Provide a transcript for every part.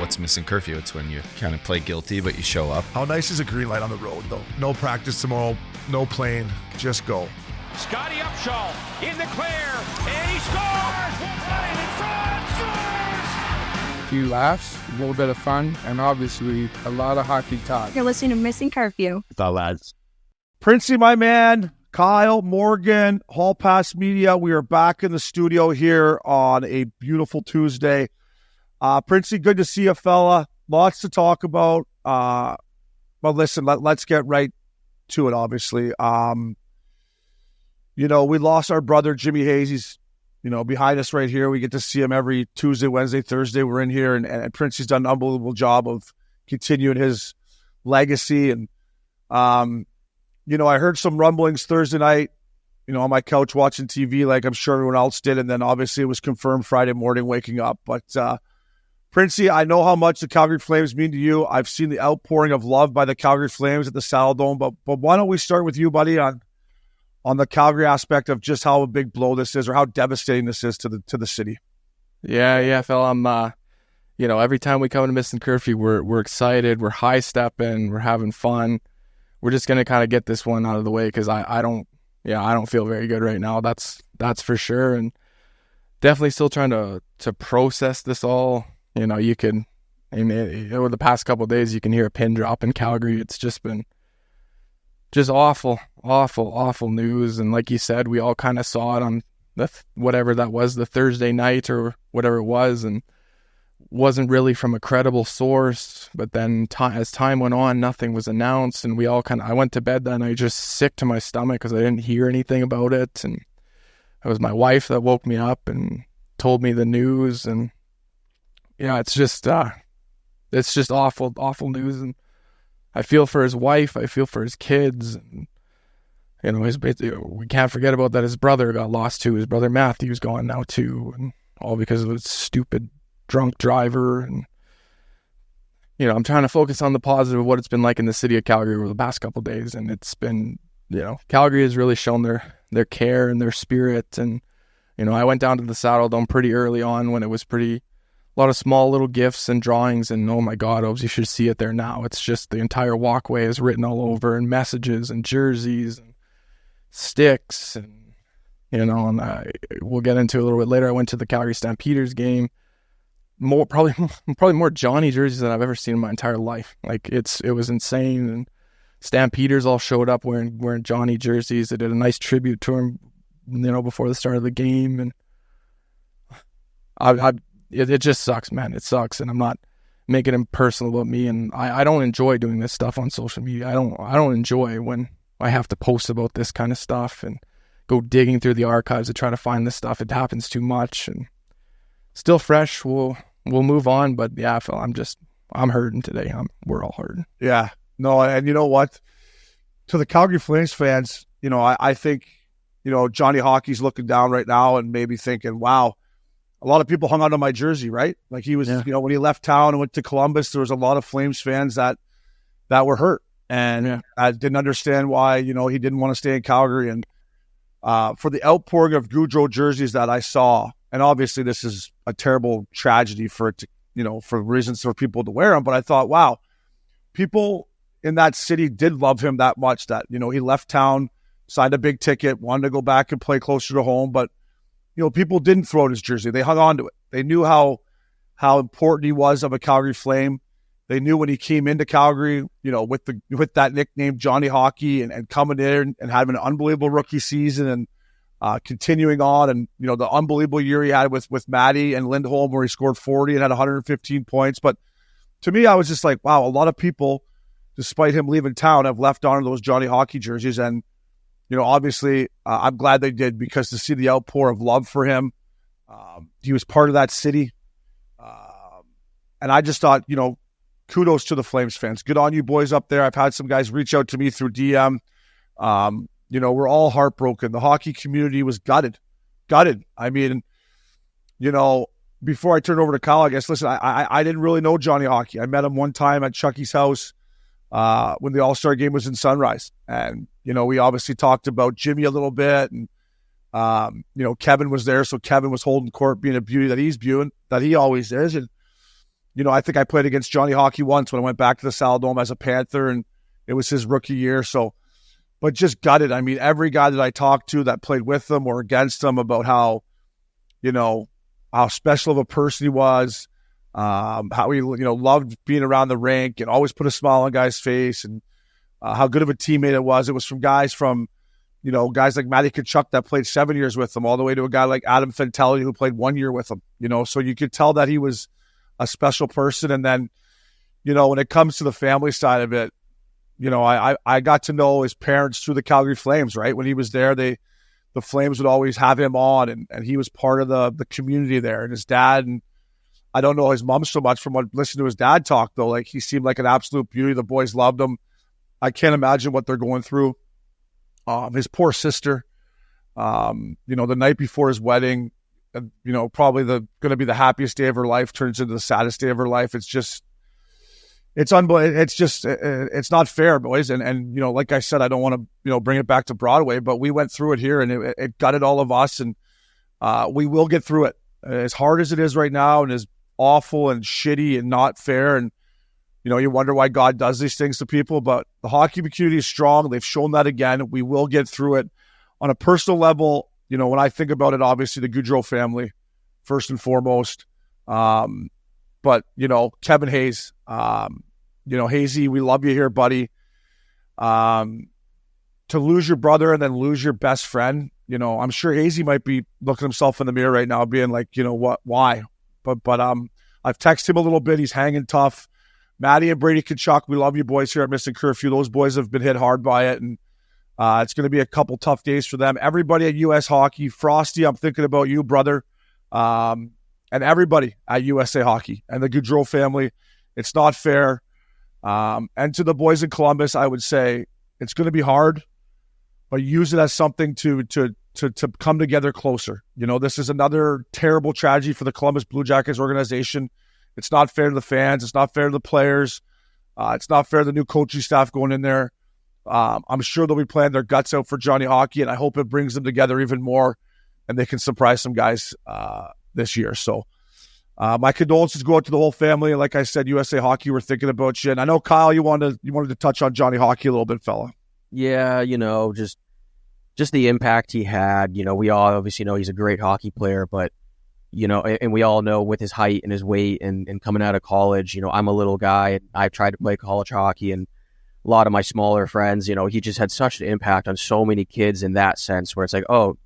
what's Missin Curfew? It's when you kind of play guilty, but you show up. How nice is a green light on the road, though? No practice tomorrow, no plane, just go. Scotty Upshaw in the clear, and he scores! Right in front, scores! A few laughs, a little bit of fun, and obviously a lot of hockey talk. You're listening to Missin Curfew. The lads. Princey, my man, Kyle, Morgan, Hall Pass Media. We are back in the studio here on a beautiful Tuesday. Princey, good to see you, fella. Lots to talk about. But listen, let's get right to it, obviously. We lost our brother, Jimmy Hayes. He's, behind us right here. We get to see him every Tuesday, Wednesday, Thursday. We're in here, and Princey's done an unbelievable job of continuing his legacy. And, I heard some rumblings Thursday night, on my couch watching TV like I'm sure everyone else did. And then obviously it was confirmed Friday morning waking up. But, Princey, I know how much the Calgary Flames mean to you. I've seen the outpouring of love by the Calgary Flames at the Saddledome, but why don't we start with you, buddy, on the Calgary aspect of just how a big blow this is or how devastating this is to the city. Yeah, Phil. I'm, every time we come to Missin Curfew, we're excited, we're high stepping, we're having fun. We're just gonna kind of get this one out of the way because I don't feel very good right now. That's for sure, and definitely still trying to process this all. Over the past couple of days, you can hear a pin drop in Calgary. It's just been just awful news. And like you said, we all kind of saw it on whatever that was, the Thursday night or whatever it was, and wasn't really from a credible source. But then as time went on, nothing was announced, and we all I went to bed that night just sick to my stomach because I didn't hear anything about it. And it was my wife that woke me up and told me the news. And it's just awful news. And I feel for his wife. I feel for his kids. And, we can't forget about that. His brother got lost too. His brother Matthew's gone now too. And all because of a stupid drunk driver. And, I'm trying to focus on the positive of what it's been like in the city of Calgary over the past couple of days. And it's been, Calgary has really shown their care and their spirit. And, I went down to the Saddledome pretty early on when it was a lot of small little gifts and drawings, and oh my God, Obes, you should see it there now. It's just the entire walkway is written all over, and messages and jerseys and sticks, and we'll get into it a little bit later. I went to the Calgary Stampeders game. Probably more Johnny jerseys than I've ever seen in my entire life. Like it was insane, and Stampeders all showed up wearing Johnny jerseys. They did a nice tribute to him, before the start of the game, and It just sucks, man. It sucks, and I'm not making it personal about me. And I don't enjoy doing this stuff on social media. I don't enjoy when I have to post about this kind of stuff and go digging through the archives to try to find this stuff. It happens too much, and still fresh. We'll move on, but yeah, Phil, I'm hurting today. We're all hurting. Yeah, no, and you know what? To the Calgary Flames fans, I think Johnny Hockey's looking down right now and maybe thinking, wow. A lot of people hung on to my jersey, right? Like he was, when he left town and went to Columbus, there was a lot of Flames fans that were hurt and I didn't understand why, he didn't want to stay in Calgary. And for the outpouring of Gaudreau jerseys that I saw, and obviously this is a terrible tragedy for it to, for reasons for people to wear them. But I thought, wow, people in that city did love him that much that, he left town, signed a big ticket, wanted to go back and play closer to home, but people didn't throw out his jersey. They hung on to it. They knew how important he was of a Calgary Flame. They knew when he came into Calgary, with that nickname Johnny Hockey and coming in and having an unbelievable rookie season and continuing on. And, the unbelievable year he had with Matty and Lindholm where he scored 40 and had 115 points. But to me, I was just like, wow, a lot of people, despite him leaving town, have left on those Johnny Hockey jerseys. And, obviously, I'm glad they did because to see the outpour of love for him, he was part of that city. And I just thought, kudos to the Flames fans. Good on you boys up there. I've had some guys reach out to me through DM. We're all heartbroken. The hockey community was gutted. I mean, before I turn over to Kyle, I guess, listen, I didn't really know Johnny Hockey. I met him one time at Chucky's house when the All-Star game was in Sunrise. And, we obviously talked about Jimmy a little bit and, Kevin was there. So Kevin was holding court, being a beauty that he always is. And, I think I played against Johnny Hockey once when I went back to the Saladome as a Panther, and it was his rookie year. So, but just gutted. I mean, every guy that I talked to that played with him or against him about how special of a person he was, how he, loved being around the rink and always put a smile on guys' face, and how good of a teammate it was. It was from guys like Matty Tkachuk that played 7 years with him, all the way to a guy like Adam Fantelli who played 1 year with him, so you could tell that he was a special person. And then, when it comes to the family side of it, I got to know his parents through the Calgary Flames, right? When he was there, the Flames would always have him on, and he was part of the community there. And his dad, and I don't know his mom so much from listening to his dad talk, though. Like, he seemed like an absolute beauty. The boys loved him. I can't imagine what they're going through. His poor sister, the night before his wedding, probably going to be the happiest day of her life turns into the saddest day of her life. It's unbelievable. It's not fair, boys. And like I said, I don't want to, bring it back to Broadway, but we went through it here, and it gutted all of us, and we will get through it. As hard as it is right now, and as awful and shitty and not fair, and you wonder why God does these things to people, but the hockey community is strong. They've shown that again. We will get through it. On a personal level, when I think about it, obviously the Gaudreau family, first and foremost. But, Kevin Hayes, Hazy, we love you here, buddy. To lose your brother and then lose your best friend, I'm sure Hazy might be looking himself in the mirror right now being like, why? But I've texted him a little bit. He's hanging tough. Matty and Brady Tkachuk, we love you boys here at Missin Curfew. Those boys have been hit hard by it, and it's going to be a couple tough days for them. Everybody at U.S. Hockey, Frosty, I'm thinking about you, brother, and everybody at USA Hockey and the Gaudreau family. It's not fair. And to the boys in Columbus, I would say it's going to be hard, but use it as something to come together closer. This is another terrible tragedy for the Columbus Blue Jackets organization. It's not fair to the fans. It's not fair to the players. It's not fair to the new coaching staff going in there. I'm sure they'll be playing their guts out for Johnny Hockey, and I hope it brings them together even more, and they can surprise some guys this year. So my condolences go out to the whole family. Like I said, USA Hockey, we're thinking about you. And I know, Kyle, you wanted to touch on Johnny Hockey a little bit, fella. Yeah, just the impact he had. We all obviously know he's a great hockey player, but and we all know with his height and his weight and coming out of college, I'm a little guy, and I've tried to play college hockey, and a lot of my smaller friends, he just had such an impact on so many kids in that sense, where it's like, oh,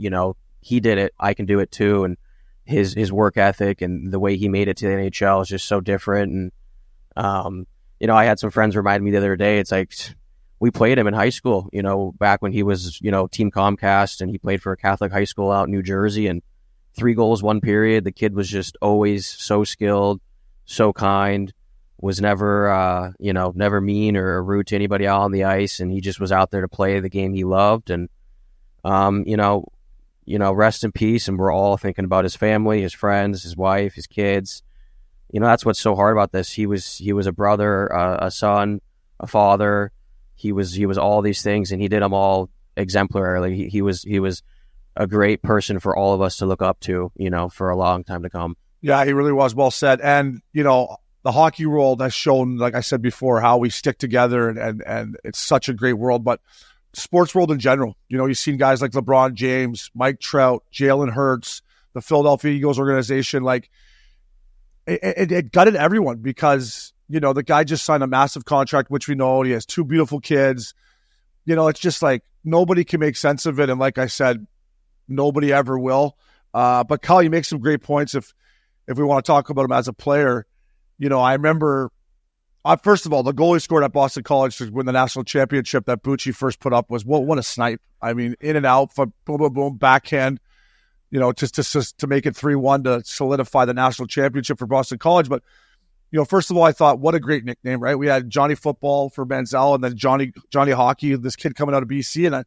he did it, I can do it too. And his work ethic and the way he made it to the NHL is just so different. And, I had some friends remind me the other day, it's like, we played him in high school, back when he was, Team Comcast, and he played for a Catholic high school out in New Jersey, and 3 goals, 1 period. The kid was just always so skilled, so kind, was never, never mean or rude to anybody out on the ice. And he just was out there to play the game he loved. And, rest in peace. And we're all thinking about his family, his friends, his wife, his kids. That's what's so hard about this. He was a brother, a son, a father. He was all these things, and he did them all exemplarily. He was a great person for all of us to look up to, for a long time to come. Yeah, he really was. Well said. And, the hockey world has shown, like I said before, how we stick together, and it's such a great world. But sports world in general, you've seen guys like LeBron James, Mike Trout, Jalen Hurts, the Philadelphia Eagles organization. Like, it gutted everyone because, the guy just signed a massive contract, which we know. He has 2 beautiful kids. It's just like nobody can make sense of it. And like I said, nobody ever will. But Kyle, you make some great points if we want to talk about him as a player. I remember, first of all, the goal he scored at Boston College to win the national championship that Bucci first put up was, what a snipe. I mean, in and out, boom, boom, boom, backhand, just to make it 3-1 to solidify the national championship for Boston College. But, first of all, I thought, what a great nickname, right? We had Johnny Football for Manziel, and then Johnny Hockey, this kid coming out of BC. And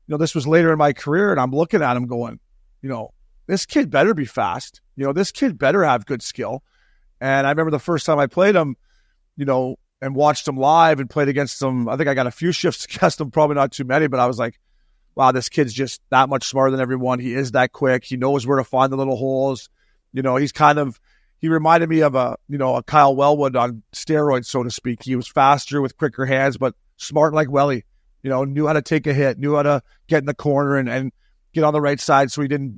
this was later in my career, and I'm looking at him going, this kid better be fast. This kid better have good skill. And I remember the first time I played him, and watched him live and played against him. I think I got a few shifts against him, probably not too many, but I was like, wow, this kid's just that much smarter than everyone. He is that quick. He knows where to find the little holes. he reminded me of a Kyle Wellwood on steroids, so to speak. He was faster with quicker hands, but smart like Welly. Knew how to take a hit, knew how to get in the corner and get on the right side so he didn't,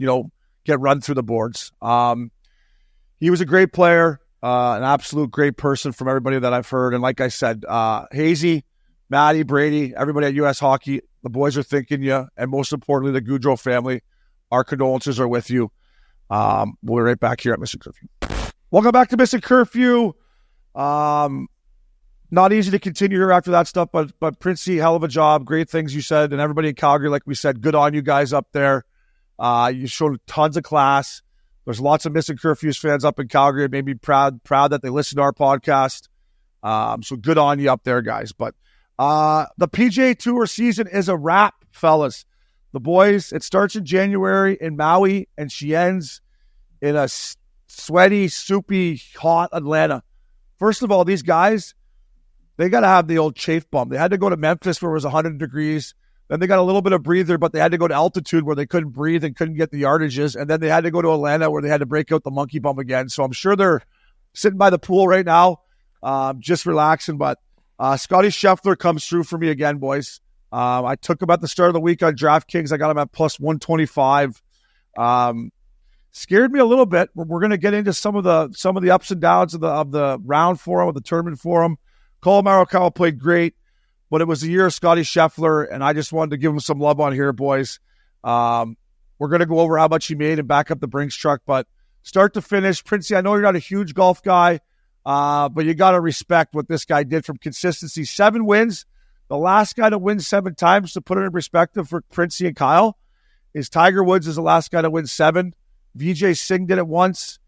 get run through the boards. He was a great player, an absolute great person from everybody that I've heard. And like I said, Hazy, Matty, Brady, everybody at U.S. Hockey, the boys are thinking you. And most importantly, the Gaudreau family, our condolences are with you. We'll be right back here at Missin Curfew. Welcome back to Missin Curfew. Not easy to continue here after that stuff, but Princey, hell of a job. Great things you said. And everybody in Calgary, like we said, good on you guys up there. You showed tons of class. There's lots of Missin Curfews fans up in Calgary. It made me proud that they listen to our podcast. So good on you up there, guys. But the PGA Tour season is a wrap, fellas. The boys, it starts in January in Maui, and she ends in a sweaty, soupy, hot Atlanta. First of all, these guys, they got to have the old chafe bump. They had to go to Memphis where it was 100 degrees. Then they got a little bit of breather, but they had to go to altitude where they couldn't breathe and couldn't get the yardages. And then they had to go to Atlanta where they had to break out the monkey bump again. So I'm sure they're sitting by the pool right now, just relaxing. But Scotty Scheffler comes through for me again, boys. I took him at the start of the week on DraftKings. I got him at plus 125. Scared me a little bit. We're going to get into some of the ups and downs of the round for him, of the tournament for him. Colin Morikawa played great, but it was the year of Scotty Scheffler, and I just wanted to give him some love on here, boys. We're going to go over how much he made and back up the Brinks truck, but start to finish, Princey, I know you're not a huge golf guy, but you got to respect what this guy did from consistency. 7 wins. The last guy to win 7 times, to put it in perspective for Princey and Kyle, is Tiger Woods is the last guy to win 7. Vijay Singh did it once,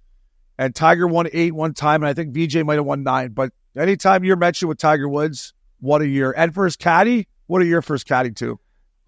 and Tiger won 8 one time, and I think Vijay might have won 9, but anytime you're mentioned with Tiger Woods, what a year. And for his caddy, what a year for his caddy, too.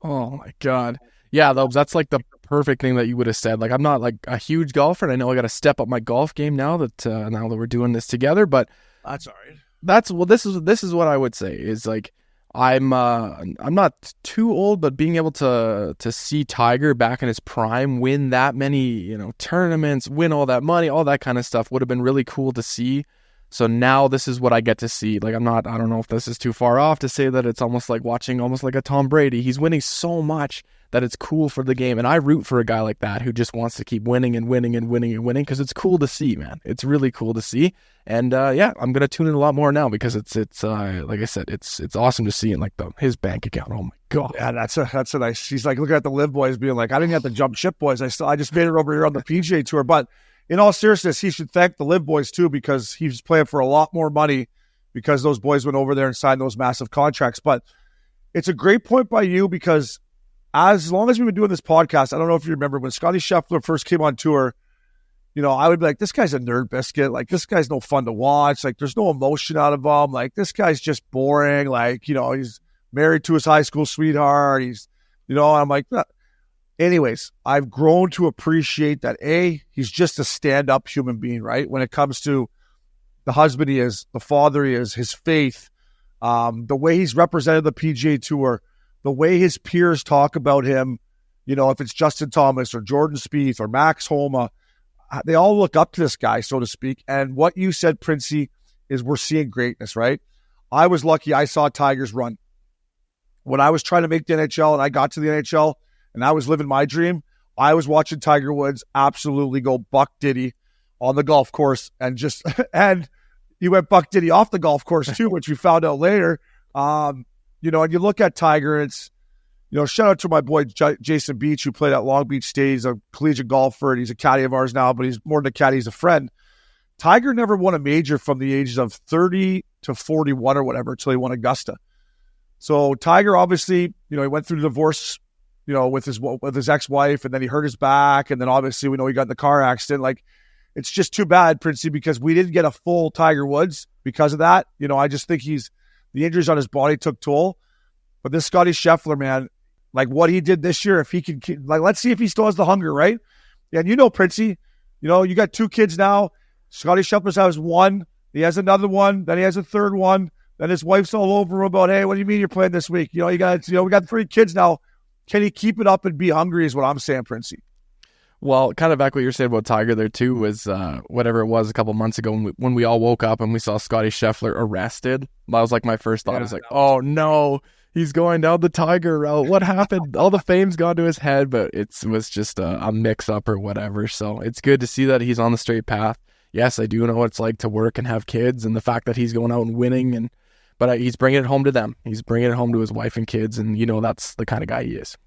Oh, my God. Yeah, that's like the perfect thing that you would have said. Like, I'm not like a huge golfer, and I know I got to step up my golf game now that we're doing this together, but that's all right. This is what I would say is like, I'm not too old, but being able to see Tiger back in his prime win that many, tournaments, win all that money, all that kind of stuff would have been really cool to see. So now this is what I get to see. Like, I don't know if this is too far off to say that it's almost like watching a Tom Brady. He's winning so much that it's cool for the game. And I root for a guy like that who just wants to keep winning and winning and winning and winning because it's cool to see, man. It's really cool to see. And yeah, I'm going to tune in a lot more now because it's like I said, it's awesome to see in like his bank account. Oh my God. Yeah, that's a nice. She's like looking at the Live boys being like, I didn't have to jump ship, boys. I just made it over here on the PGA Tour. But in all seriousness, he should thank the Live boys too, because he's playing for a lot more money because those boys went over there and signed those massive contracts. But it's a great point by you because as long as we've been doing this podcast, I don't know if you remember when Scotty Scheffler first came on tour, I would be like, this guy's a nerd biscuit. Like, this guy's no fun to watch. Like, there's no emotion out of him. Like, this guy's just boring. Like, he's married to his high school sweetheart. He's, I'm like, anyways, I've grown to appreciate that, he's just a stand-up human being, right? When it comes to the husband he is, the father he is, his faith, the way he's represented the PGA Tour, the way his peers talk about him, if it's Justin Thomas or Jordan Spieth or Max Homa, they all look up to this guy, so to speak. And what you said, Princey, is we're seeing greatness, right? I was lucky I saw Tigers run. When I was trying to make the NHL and I got to the NHL, and I was living my dream, I was watching Tiger Woods absolutely go buck diddy on the golf course and and he went buck diddy off the golf course too, which we found out later. And you look at Tiger, it's, shout out to my boy Jason Beach, who played at Long Beach State. He's a collegiate golfer and he's a caddy of ours now, but he's more than a caddy, he's a friend. Tiger never won a major from the ages of 30 to 41 or whatever until he won Augusta. So Tiger obviously, he went through the divorce, with his ex-wife, and then he hurt his back, and then obviously we know he got in the car accident. Like, it's just too bad, Princey, because we didn't get a full Tiger Woods because of that. I just think the injuries on his body took toll. But this Scotty Scheffler, man, like what he did this year, if he can, like, let's see if he still has the hunger, right? And Princey, you got 2 kids now. Scotty Scheffler has 1. He has another one. Then he has a 3rd one. Then his wife's all over him about, hey, what do you mean you're playing this week? We got 3 kids now. Can he keep it up and be hungry is what I'm saying, Princey. Well, kind of back what you were saying about Tiger there too was whatever it was a couple months ago when we all woke up and we saw Scotty Scheffler arrested. That was like my first thought. I was like, oh no, he's going down the Tiger route. What happened? All the fame's gone to his head, but it was just a mix-up or whatever. So it's good to see that he's on the straight path. Yes, I do know what it's like to work and have kids, and the fact that he's going out and winning, but he's bringing it home to them. He's bringing it home to his wife and kids, and that's the kind of guy he is.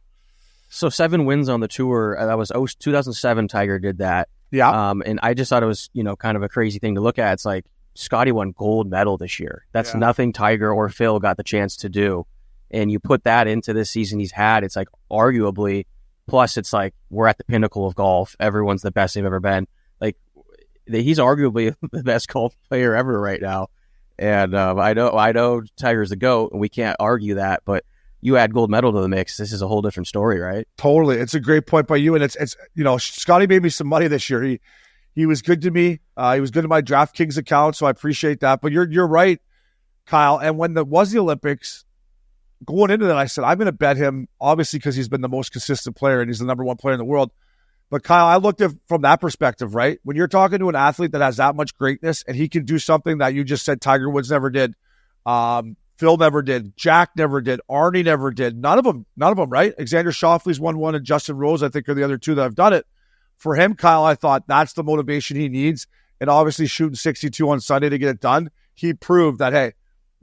So 7 wins on the tour. That was 2007. Tiger did that. Yeah. And I just thought it was, kind of a crazy thing to look at. It's like Scotty won gold medal this year. That's nothing Tiger or Phil got the chance to do. And you put that into this season he's had. It's like arguably, plus it's like we're at the pinnacle of golf. Everyone's the best they've ever been. Like he's arguably the best golf player ever right now. And I know Tiger's the GOAT, and we can't argue that, but you add gold medal to the mix, this is a whole different story, right? Totally. It's a great point by you. And it's Scotty made me some money this year. He was good to me. He was good to my DraftKings account, so I appreciate that. But you're right, Kyle. And when there was the Olympics, going into that, I said, I'm going to bet him, obviously, because he's been the most consistent player and he's the number one player in the world. But Kyle, I looked at it from that perspective, right? When you're talking to an athlete that has that much greatness and he can do something that you just said Tiger Woods never did, Phil never did, Jack never did, Arnie never did, none of them, right? Alexander Schauffele's won one, and Justin Rose, I think, are the other two that have done it. For him, Kyle, I thought that's the motivation he needs. And obviously shooting 62 on Sunday to get it done, he proved that, hey,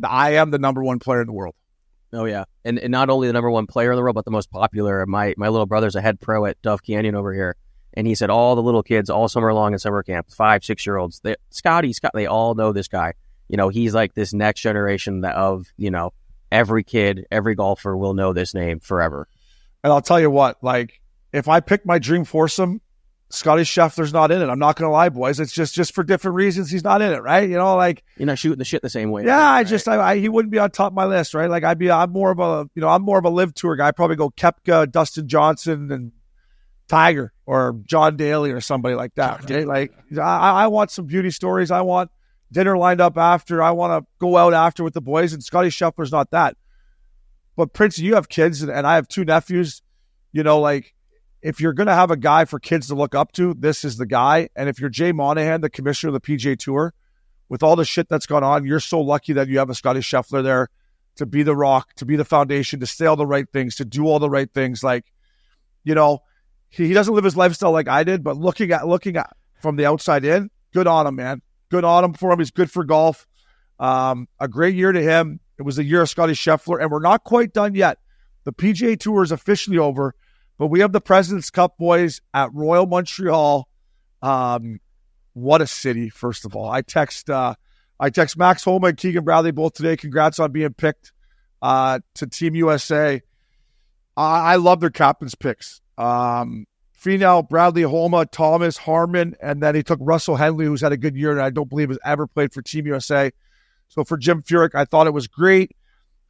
I am the number one player in the world. Oh, yeah. And not only the number one player in the world, but the most popular. My little brother's a head pro at Dove Canyon over here. And he said all the little kids all summer long in summer camp, 5, 6-year-olds, Scotty, they all know this guy. He's like this next generation of, every kid, every golfer will know this name forever. And I'll tell you what, like, if I pick my dream foursome, Scotty Scheffler's not in it. I'm not going to lie, boys. It's just for different reasons he's not in it, right? Like, you're not shooting the shit the same way. Yeah, right? He wouldn't be on top of my list, right? Like, I'm more of a live tour guy. I'd probably go Koepka, Dustin Johnson, and Tiger, or John Daly, or somebody like that. Okay? Like, I want some beauty stories. I want dinner lined up after. I want to go out after with the boys, and Scotty Scheffler's not that. But Prince, you have kids, and I have 2 nephews. Like, if you're going to have a guy for kids to look up to, this is the guy. And if you're Jay Monahan, the commissioner of the PGA Tour, with all the shit that's gone on, you're so lucky that you have a Scotty Scheffler there to be the rock, to be the foundation, to say all the right things, to do all the right things. Like, he doesn't live his lifestyle like I did, but looking at from the outside in, good on him, man. Good on him for him. He's good for golf. A great year to him. It was the year of Scotty Scheffler, and we're not quite done yet. The PGA Tour is officially over, but we have the President's Cup, boys, at Royal Montreal. What a city, first of all. I text Max Homa and Keegan Bradley both today. Congrats on being picked to Team USA. I love their captain's picks. Finau, Bradley, Homa, Thomas, Harmon, and then he took Russell Henley, who's had a good year and I don't believe has ever played for Team USA. So for Jim Furyk, I thought it was great.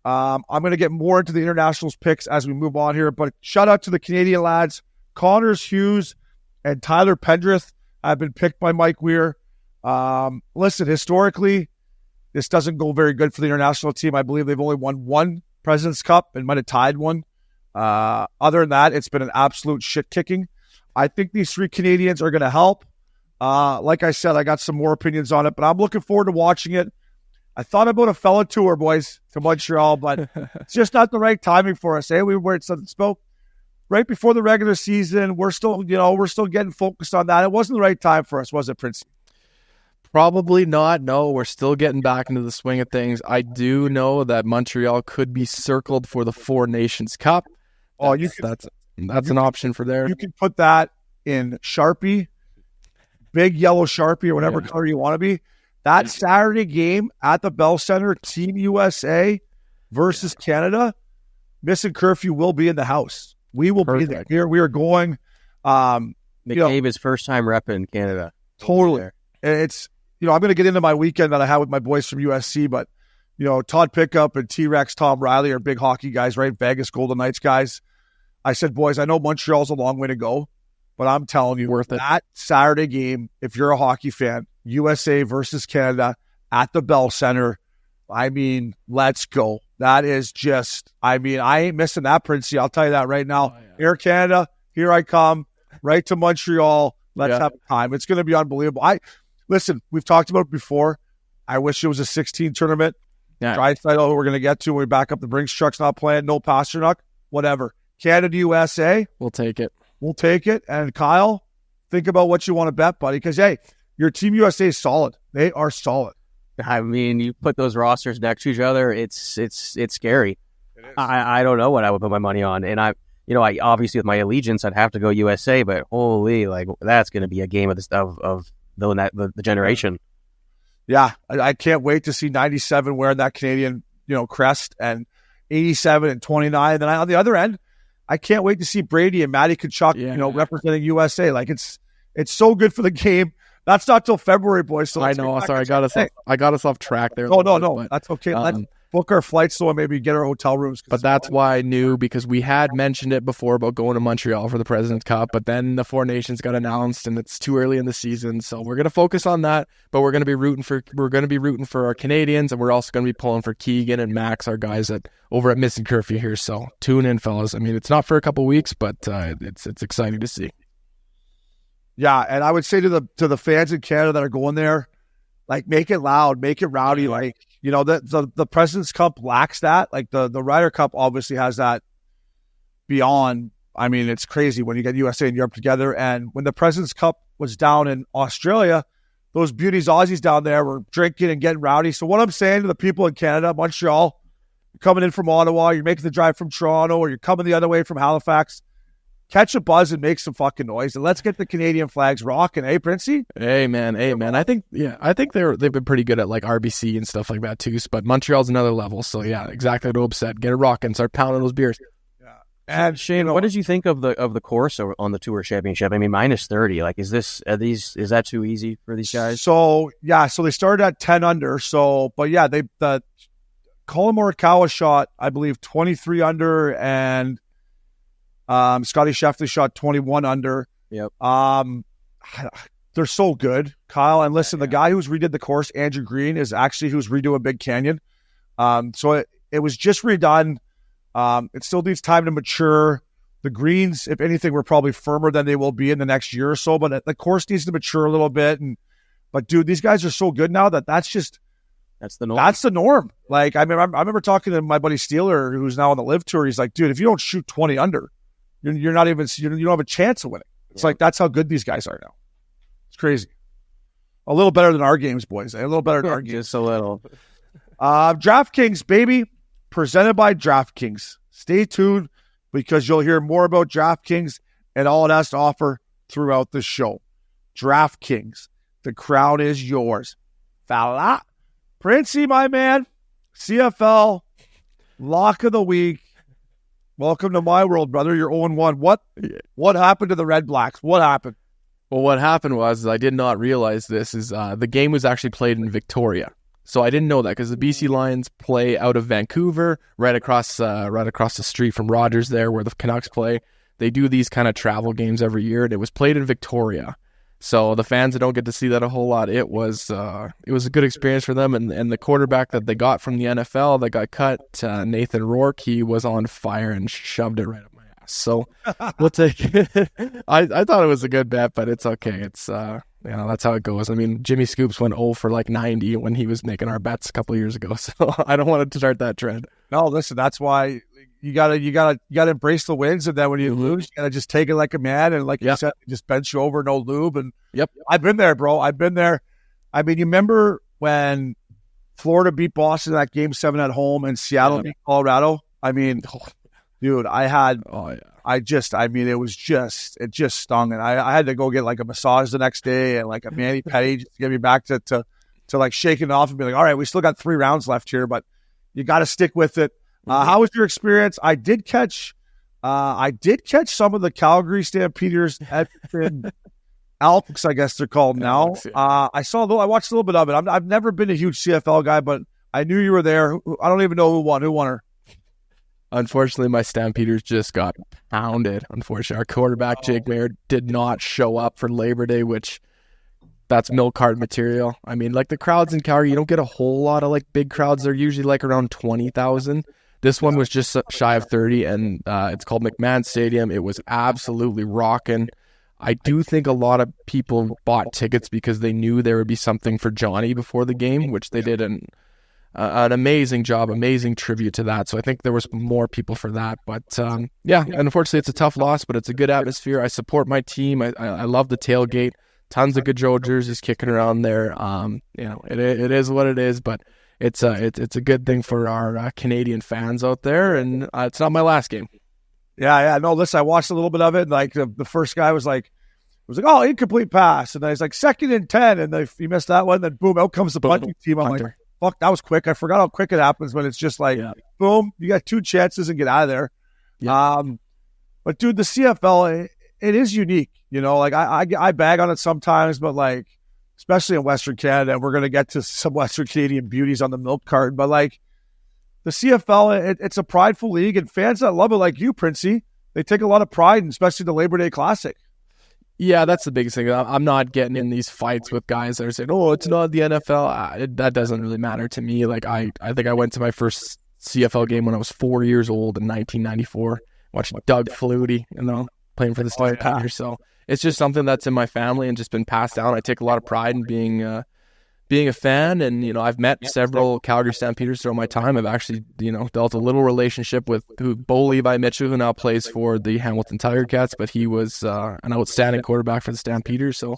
I'm going to get more into the internationals picks as we move on here, but shout out to the Canadian lads. Connors Hughes and Tyler Pendrith have been picked by Mike Weir. Listen, historically, this doesn't go very good for the international team. I believe they've only won 1 President's Cup and might have tied one. Other than that, it's been an absolute shit kicking. I think these 3 Canadians are going to help. Like I said, I got some more opinions on it, but I'm looking forward to watching it. I thought about a fella tour, boys, to Montreal, but it's just not the right timing for us. We were spoke right before the regular season. We're still getting focused on that. It wasn't the right time for us, was it, Prince? Probably not. No, we're still getting back into the swing of things. I do know that Montreal could be circled for the 4 Nations Cup. That's an option for there. You can put that in Sharpie, big yellow Sharpie, or whatever color you want to be. That Saturday game at the Bell Center, Team USA versus Canada, Missin Curfew will be in the house. We will be there. We are going. McCabe is first time repping Canada. Totally. It's, I'm going to get into my weekend that I had with my boys from USC, but, Todd Pickup and T-Rex, Tom Riley are big hockey guys, right? Vegas Golden Knights guys. I said, boys, I know Montreal's a long way to go, but I'm telling you, worth it. That Saturday game, if you're a hockey fan, USA versus Canada at the Bell Center, let's go. That is just, I ain't missing that, Princey. I'll tell you that right now. Oh, yeah. Air Canada, here I come. right to Montreal. Let's have a time. It's going to be unbelievable. Listen, we've talked about it before. I wish it was a 16 tournament. Yeah. Draisaitl, who we're going to get to when we back up the Brinks truck's not playing. No Pasternak, whatever. Canada, USA. We'll take it. We'll take it. And Kyle, think about what you want to bet, buddy. Because, hey, your Team USA is solid. They are solid. I mean, you put those rosters next to each other, it's scary. It is. I don't know what I would put my money on. And I obviously with my allegiance, I'd have to go USA, but holy, like that's going to be a game of the generation. Yeah, I can't wait to see 97 wearing that Canadian, crest, and 87 and 29. And then on the other end, I can't wait to see Brady and Matty Tkachuk, representing USA. Like it's so good for the game. That's not till February, boys. So I know. Sorry, I got us off track there. No, that's okay. Let's book our flights so maybe get our hotel rooms. But that's why I knew, because we had mentioned it before about going to Montreal for the President's Cup, but then the Four Nations got announced and it's too early in the season. So we're going to focus on that, but we're going to be rooting for our Canadians, and we're also going to be pulling for Keegan and Max, our guys over at Missin Curfew here. So tune in, fellas. I mean, it's not for a couple weeks, but it's exciting to see. Yeah, and I would say to the fans in Canada that are going there, like, make it loud, make it rowdy. Like, the President's Cup lacks that. Like the Ryder Cup obviously has that beyond. I mean, it's crazy when you get USA and Europe together. And when the President's Cup was down in Australia, those beauties Aussies down there were drinking and getting rowdy. So what I'm saying to the people in Canada, Montreal, you're coming in from Ottawa, you're making the drive from Toronto, or you're coming the other way from Halifax, catch a buzz and make some fucking noise, and let's get the Canadian flags rocking, eh, Princey? Hey man. I think they've been pretty good at like RBC and stuff like that too. But Montreal's another level. So yeah, exactly what Obe said. Get it rocking, start pounding those beers. Yeah. And Shane, what did you think of the course on the Tour Championship? I mean, -30. Like, is that too easy for these guys? So they started at 10 under. So, but yeah, the Colin Morikawa shot, I believe, 23 under, and Scotty Scheffler shot 21 under. Yep. They're so good, Kyle. And listen, the guy who's redid the course, Andrew Green, is actually who's redoing Big Canyon. So it was just redone. It still needs time to mature. The greens, if anything, were probably firmer than they will be in the next year or so. But the course needs to mature a little bit. But dude, these guys are so good now that's the norm. That's the norm. Like, I remember talking to my buddy Steeler, who's now on the Live Tour. He's like, dude, if you don't shoot 20 under, you're not even, you don't have a chance of winning. It's like, that's how good these guys are now. It's crazy. A little better than our games, boys. A little better than our games. Just a little. DraftKings, baby. Presented by DraftKings. Stay tuned, because you'll hear more about DraftKings and all it has to offer throughout the show. DraftKings. The crown is yours. Fala. Princey, my man. CFL. Lock of the week. Welcome to my world, brother. You're 0-1. What happened to the Red Blacks? What happened? Well, what happened was, I did not realize this, is the game was actually played in Victoria. So I didn't know that, because the BC Lions play out of Vancouver, right across the street from Rogers there, where the Canucks play. They do these kind of travel games every year, and it was played in Victoria. So the fans that don't get to see that a whole lot, it was a good experience for them. And the quarterback that they got from the NFL that got cut, Nathan Rourke, he was on fire and shoved it right up my ass. So we'll take it. I thought it was a good bet, but it's okay. It's that's how it goes. I mean, Jimmy Scoops went 0 for like 90 when he was making our bets a couple of years ago. So I don't want to start that trend. No, listen, that's why you gotta embrace the wins, and then when you lose, you gotta just take it like a man, and like you said, just bench you over, no lube. And I've been there, bro. I've been there. I mean, you remember when Florida beat Boston in that Game 7 at home, and Seattle beat Colorado? I mean, dude, it just stung, and I had to go get like a massage the next day and like a mani-pedi just to get me back to like shaking it off and be like, all right, we still got 3 rounds left here, but you got to stick with it. How was your experience? I did catch some of the Calgary Stampeders, Edmonton Elks, I guess they're called now. I watched a little bit of it. I've never been a huge CFL guy, but I knew you were there. I don't even know who won. Who won her? Unfortunately, my Stampeders just got pounded. Unfortunately, our quarterback, Jagermeister, did not show up for Labor Day, which that's milk cart material. I mean, like the crowds in Calgary, you don't get a whole lot of like big crowds. They're usually like around 20,000. This one was just shy of 30, and it's called McMahon Stadium. It was absolutely rocking. I do think a lot of people bought tickets because they knew there would be something for Johnny before the game, which they did an amazing job, amazing tribute to that. So I think there was more people for that. But yeah, and unfortunately it's a tough loss, but it's a good atmosphere. I support my team. I love the tailgate. Tons of Gaudreau jerseys kicking around there. It is what it is, but it's a good thing for our Canadian fans out there, and it's not my last game. Yeah. No, listen, I watched a little bit of it, and like the first guy was like, oh, incomplete pass, and then he's like 2nd and 10, and he missed that one. Then boom, out comes the punting team. I'm like, fuck, that was quick. I forgot how quick it happens when it's just like, boom, you got 2 chances and get out of there. Yeah. But dude, the CFL, it is unique. Like I bag on it sometimes, but like, especially in Western Canada, we're going to get to some Western Canadian beauties on the milk carton, but like the CFL, it's a prideful league, and fans that love it, like you, Princey, they take a lot of pride in, especially the Labor Day Classic. Yeah, that's the biggest thing. I'm not getting in these fights with guys that are saying, oh, it's not the NFL. That doesn't really matter to me. Like I think I went to my first CFL game when I was 4 years old in 1994, watching Doug Flutie, playing for the Stampeders. So it's just something that's in my family and just been passed down. I take a lot of pride in being a fan, and I've met several Calgary Stampeders throughout my time. I've actually developed a little relationship with Bo Levi Mitchell, who now plays for the Hamilton Tiger Cats, but he was an outstanding quarterback for the Stampeders. So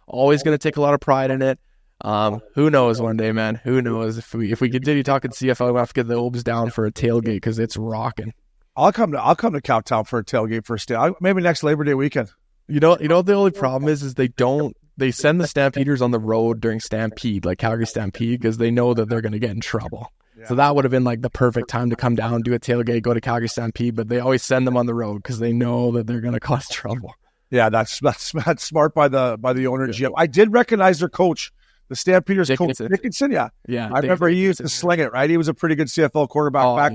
always going to take a lot of pride in it. Who knows one day, man? Who knows if we continue talking CFL, we'll have to get the Obes down for a tailgate because it's rocking. I'll come to Cowtown for a tailgate for a stay. Maybe next Labor Day weekend. The only problem is they send the Stampeders on the road during Stampede, like Calgary Stampede, because they know that they're going to get in trouble. Yeah. So that would have been like the perfect time to come down, do a tailgate, go to Calgary Stampede, but they always send them on the road because they know that they're going to cause trouble. Yeah, that's smart by the owner, GM. I did recognize their coach, the Stampeders coach, Dickinson. Yeah. I remember he used to sling it, right? He was a pretty good CFL quarterback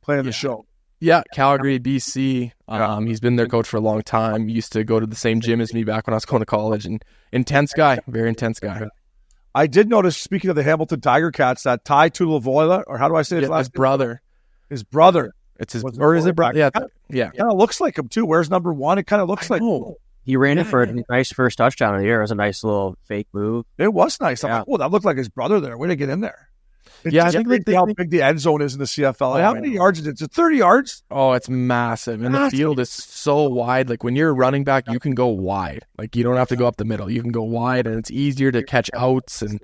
playing the show. Yeah, Calgary, BC. He's been their coach for a long time. He used to go to the same gym as me back when I was going to college. And intense guy, very intense guy. I did notice, speaking of the Hamilton Tiger Cats, that Ty Tuilevola, or how do I say his last name? His brother. His brother. It's his, or is it brother? Yeah. Kind of looks like him too. Where's number 1? It kind of looks like him. He ran it for a nice first touchdown of the year. It was a nice little fake move. It was nice. I'm like, oh, that looked like his brother there. Way to get in there. I think how big the end zone is in the CFL. How many yards is it? Is it 30 yards? Oh, it's massive. And the field is so wide. Like when you're a running back, you can go wide. Like you don't have to go up the middle. You can go wide, and it's easier to catch outs, and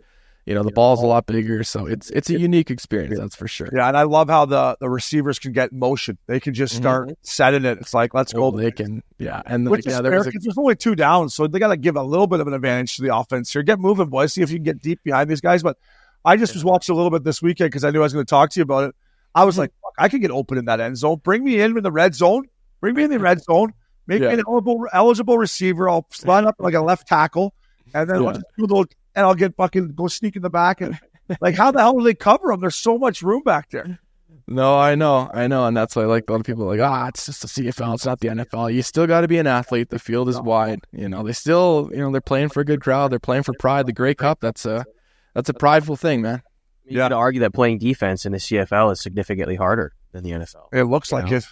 the ball's a lot bigger. So it's a unique experience, that's for sure. Yeah, and I love how the receivers can get in motion. They can just start setting it. It's like, let's go. They can, and there's only 2 downs, so they got to give a little bit of an advantage to the offense here. Get moving, boys. See if you can get deep behind these guys. But I just was watching a little bit this weekend because I knew I was going to talk to you about it. I was like, fuck, I could get open in that end zone. Bring me in the red zone. Make me an eligible receiver. I'll line up like a left tackle, and then I'll get fucking go sneak in the back. And like, how the hell do they cover them? There's so much room back there. No, I know, and that's why like a lot of people are like, it's just the CFL, it's not the NFL. You still got to be an athlete. The field is wide. They still, they're playing for a good crowd. They're playing for pride. The Grey Cup, that's a prideful thing, man. You could argue that playing defense in the CFL is significantly harder than the NFL. It looks like it.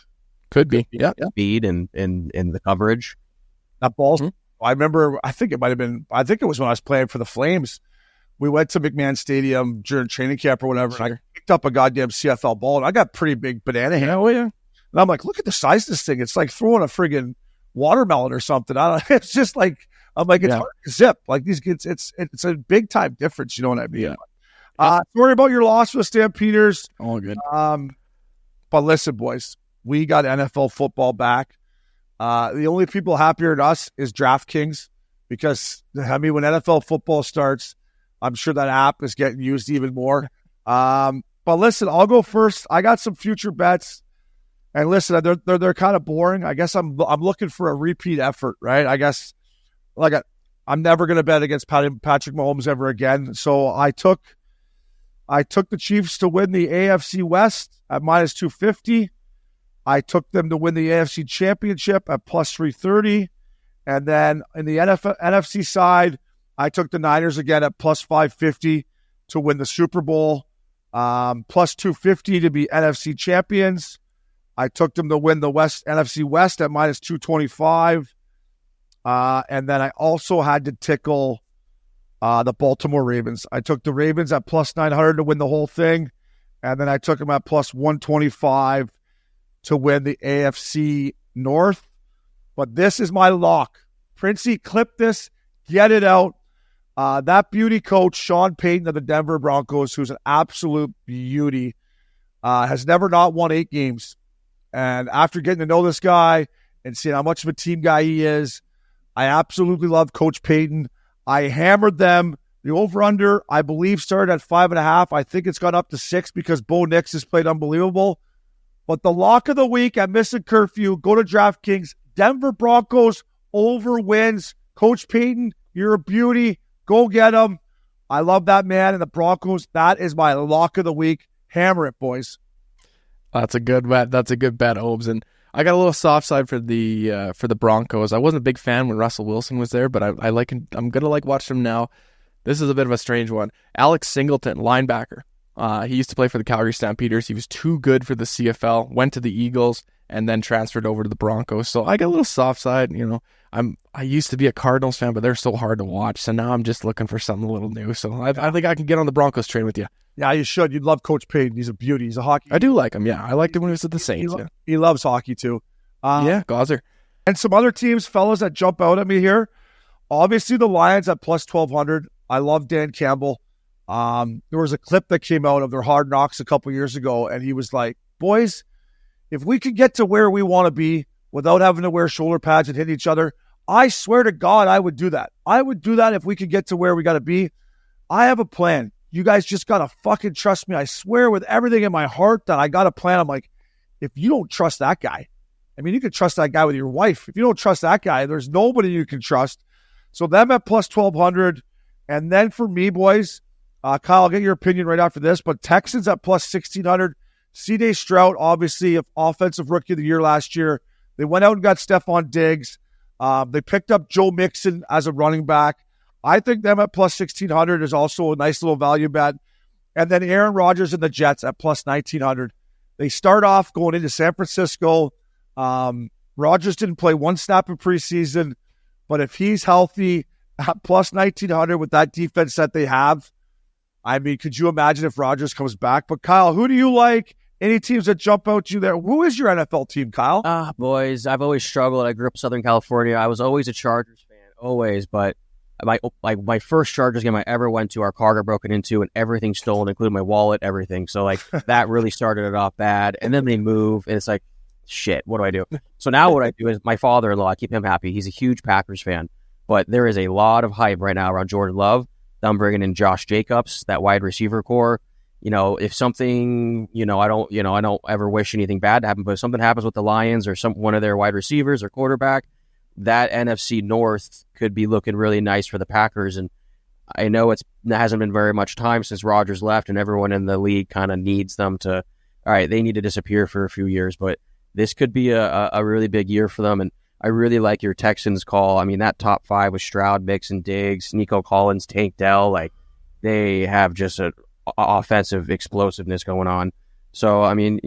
Could be. Yeah. Speed and the coverage. That ball's I remember, I think it was when I was playing for the Flames. We went to McMahon Stadium during training camp or whatever, and I picked up a goddamn CFL ball, and I got pretty big banana hand. Oh, yeah. And I'm like, look at the size of this thing. It's like throwing a friggin' watermelon or something. It's just like, I'm like, it's hard to zip. Like these kids, it's a big time difference. You know what I mean? Yeah. Sorry about your loss for the Stampeders. All good. But listen, boys, we got NFL football back. The only people happier than us is DraftKings, because when NFL football starts, I'm sure that app is getting used even more. But listen, I'll go first. I got some future bets, and listen, they're kind of boring. I guess I'm looking for a repeat effort, right? I guess I'm never going to bet against Patrick Mahomes ever again. So I took the Chiefs to win the AFC West at minus 250. I took them to win the AFC Championship at plus 330. And then in the NFC side, I took the Niners again at plus 550 to win the Super Bowl, plus 250 to be NFC champions. I took them to win the NFC West at minus 225. And then I also had to tickle the Baltimore Ravens. I took the Ravens at plus 900 to win the whole thing. And then I took them at plus 125 to win the AFC North. But this is my lock. Princey, clip this, get it out. That beauty coach, Sean Payton of the Denver Broncos, who's an absolute beauty, has never not won 8 games. And after getting to know this guy and seeing how much of a team guy he is, I absolutely love Coach Payton. I hammered them. The over-under, I believe, started at 5.5. I think it's gone up to 6 because Bo Nix has played unbelievable. But the lock of the week at Missin Curfew, go to DraftKings. Denver Broncos over wins. Coach Payton, you're a beauty. Go get him. I love that man and the Broncos. That is my lock of the week. Hammer it, boys. That's a good bet. That's a good bet, Obes. And I got a little soft side for the Broncos. I wasn't a big fan when Russell Wilson was there, but I like him. I'm gonna watch him now. This is a bit of a strange one. Alex Singleton, linebacker. He used to play for the Calgary Stampeders. He was too good for the CFL. Went to the Eagles and then transferred over to the Broncos. So I got a little soft side. I used to be a Cardinals fan, but they're so hard to watch. So now I'm just looking for something a little new. So I think I can get on the Broncos train with you. Yeah, you should. You'd love Coach Payton. He's a beauty. He's a hockey. I do like him, yeah. I liked him when he was at the Saints. He loves hockey, too. Yeah, Gaudreau. And some other teams, fellas, that jump out at me here. Obviously, the Lions at plus 1,200. I love Dan Campbell. There was a clip that came out of their Hard Knocks a couple years ago, and he was like, boys, if we could get to where we want to be without having to wear shoulder pads and hit each other, I swear to God, I would do that. I would do that if we could get to where we got to be. I have a plan. You guys just got to fucking trust me. I swear with everything in my heart that I got a plan. I'm like, if you don't trust that guy, I mean, you can trust that guy with your wife. If you don't trust that guy, there's nobody you can trust. So them at plus 1,200. And then for me, boys, Kyle, I'll get your opinion right after this, but Texans at plus 1,600. C.J. Stroud, obviously, offensive rookie of the year last year. They went out and got Stephon Diggs. They picked up Joe Mixon as a running back. I think them at plus 1,600 is also a nice little value bet. And then Aaron Rodgers and the Jets at plus 1,900. They start off going into San Francisco. Rodgers didn't play one snap in preseason, but if he's healthy at plus 1,900 with that defense that they have, I mean, could you imagine if Rodgers comes back? But Kyle, who do you like? Any teams that jump out to you there? Who is your NFL team, Kyle? Boys, I've always struggled. I grew up in Southern California. I was always a Chargers fan, always. But my first Chargers game I ever went to, our car got broken into and everything stolen, including my wallet, everything. So that really started it off bad. And then they move, and it's like, shit, what do I do? So now what I do is my father-in-law, I keep him happy. He's a huge Packers fan. But there is a lot of hype right now around Jordan Love. I'm bringing in Josh Jacobs, that wide receiver core. If something, I don't ever wish anything bad to happen, but if something happens with the Lions or one of their wide receivers or quarterback, that NFC North could be looking really nice for the Packers. And I know it hasn't been very much time since Rodgers left, and everyone in the league kind of needs them to, all right, they need to disappear for a few years, but this could be a really big year for them. And I really like your Texans call. I mean, that top 5 with Stroud, Mixon, Diggs, Nico Collins, Tank Dell, they have just an offensive explosiveness going on. So, I mean,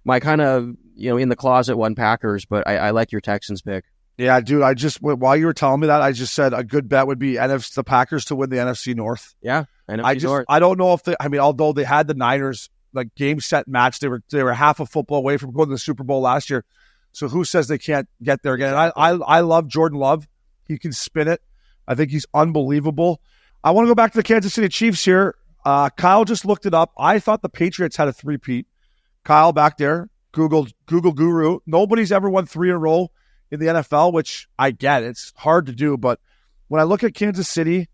my kind of, in the closet one Packers, but I like your Texans pick. Yeah, dude, while you were telling me that, I just said a good bet would be the Packers to win the NFC North. Yeah, NFC North. I don't know if although they had the Niners game set match, they were half a football away from going to the Super Bowl last year. So who says they can't get there again? And I love Jordan Love. He can spin it. I think he's unbelievable. I want to go back to the Kansas City Chiefs here. Kyle just looked it up. I thought the Patriots had a 3-peat. Kyle back there, Google Guru. Nobody's ever won 3 in a row in the NFL, which I get. It's hard to do. But when I look at Kansas City,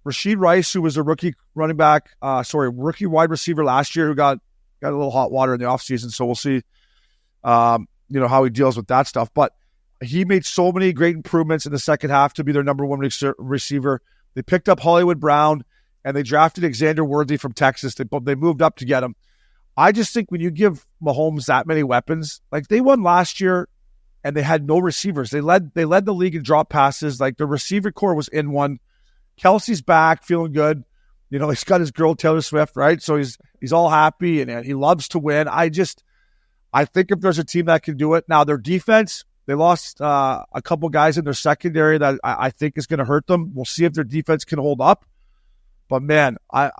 Rashid Rice, who was a rookie rookie wide receiver last year, who got a little hot water in the offseason. So we'll see. How he deals with that stuff. But he made so many great improvements in the second half to be their number 1 receiver. They picked up Hollywood Brown, and they drafted Xander Worthy from Texas. They moved up to get him. I just think when you give Mahomes that many weapons, they won last year, and they had no receivers. They led the league in drop passes. The receiver core was in one. Kelsey's back, feeling good. He's got his girl Taylor Swift, right? So he's all happy, and he loves to win. I think if there's a team that can do it, now their defense They lost a couple guys in their secondary that I think is going to hurt them. We'll see if their defense can hold up. But, man, I'm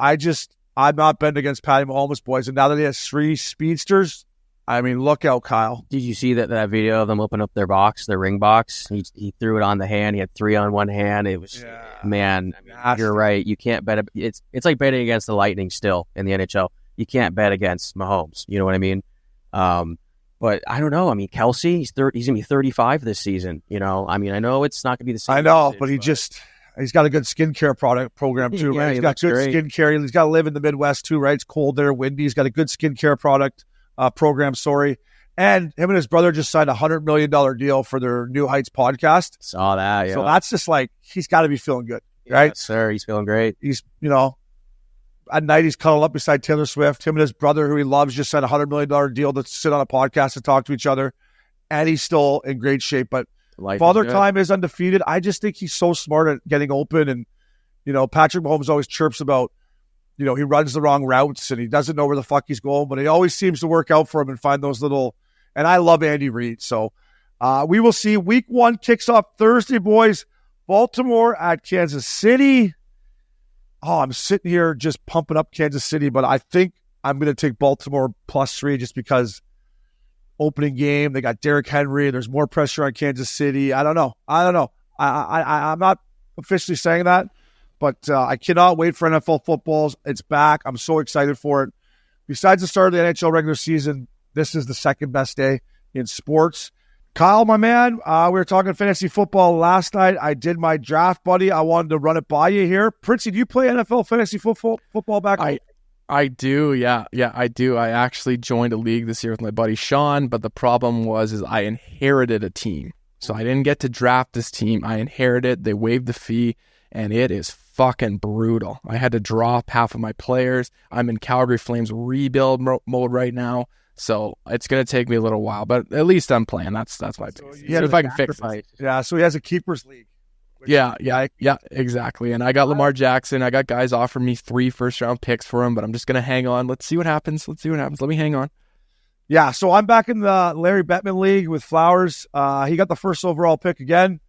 not betting against Patty Mahomes, boys. And now that he has 3 speedsters, I mean, look out, Kyle. Did you see that video of them open up their box, their ring box? He threw it on the hand. He had 3 on one hand. It was, man, I mean, you're right. You can't bet. It's like betting against the Lightning still in the NHL. You can't bet against Mahomes. You know what I mean? But I don't know. I mean, Kelsey, he's going to be 35 this season. You know, I mean, I know it's not going to be the same. I know, but he's got a good skincare program too, right? He's got good skincare. He's got to live in the Midwest too, right? It's cold there, windy. He's got a good skincare program. And him and his brother just signed a $100 million deal for their New Heights podcast. Saw that, yeah. So that's just like, he's got to be feeling good, right? Yes, sir. He's feeling great. He's, at night he's cuddled up beside Taylor Swift. Him and his brother, who he loves, just signed a $100 million deal to sit on a podcast and talk to each other. And he's still in great shape. But Father Time is undefeated. I just think he's so smart at getting open. And, Patrick Mahomes always chirps about, he runs the wrong routes and he doesn't know where the fuck he's going, but he always seems to work out for him and find those little, and I love Andy Reid. So we will see. Week 1 kicks off Thursday, boys. Baltimore at Kansas City. Oh, I'm sitting here just pumping up Kansas City, but I think I'm going to take Baltimore +3 just because opening game, they got Derrick Henry. There's more pressure on Kansas City. I don't know. I'm not officially saying that, but I cannot wait for NFL footballs. It's back. I'm so excited for it. Besides the start of the NHL regular season, this is the second best day in sports. Kyle, my man, we were talking fantasy football last night. I did my draft, buddy. I wanted to run it by you here. Princey, do you play NFL fantasy football back home? I do, yeah, I do. I actually joined a league this year with my buddy Sean, but the problem was I inherited a team. So I didn't get to draft this team. I inherited. They waived the fee, and it is fucking brutal. I had to drop half of my players. I'm in Calgary Flames rebuild mode right now. So it's going to take me a little while, but at least I'm playing. That's my big. If I can fix it. Yeah, so he has a keepers league. Yeah, exactly. And I got Lamar Jackson. I got guys offering me 3 first-round picks for him, but I'm just going to hang on. Let's see what happens. Let me hang on. Yeah, so I'm back in the Larry Bettman League with Flowers. He got the first overall pick again.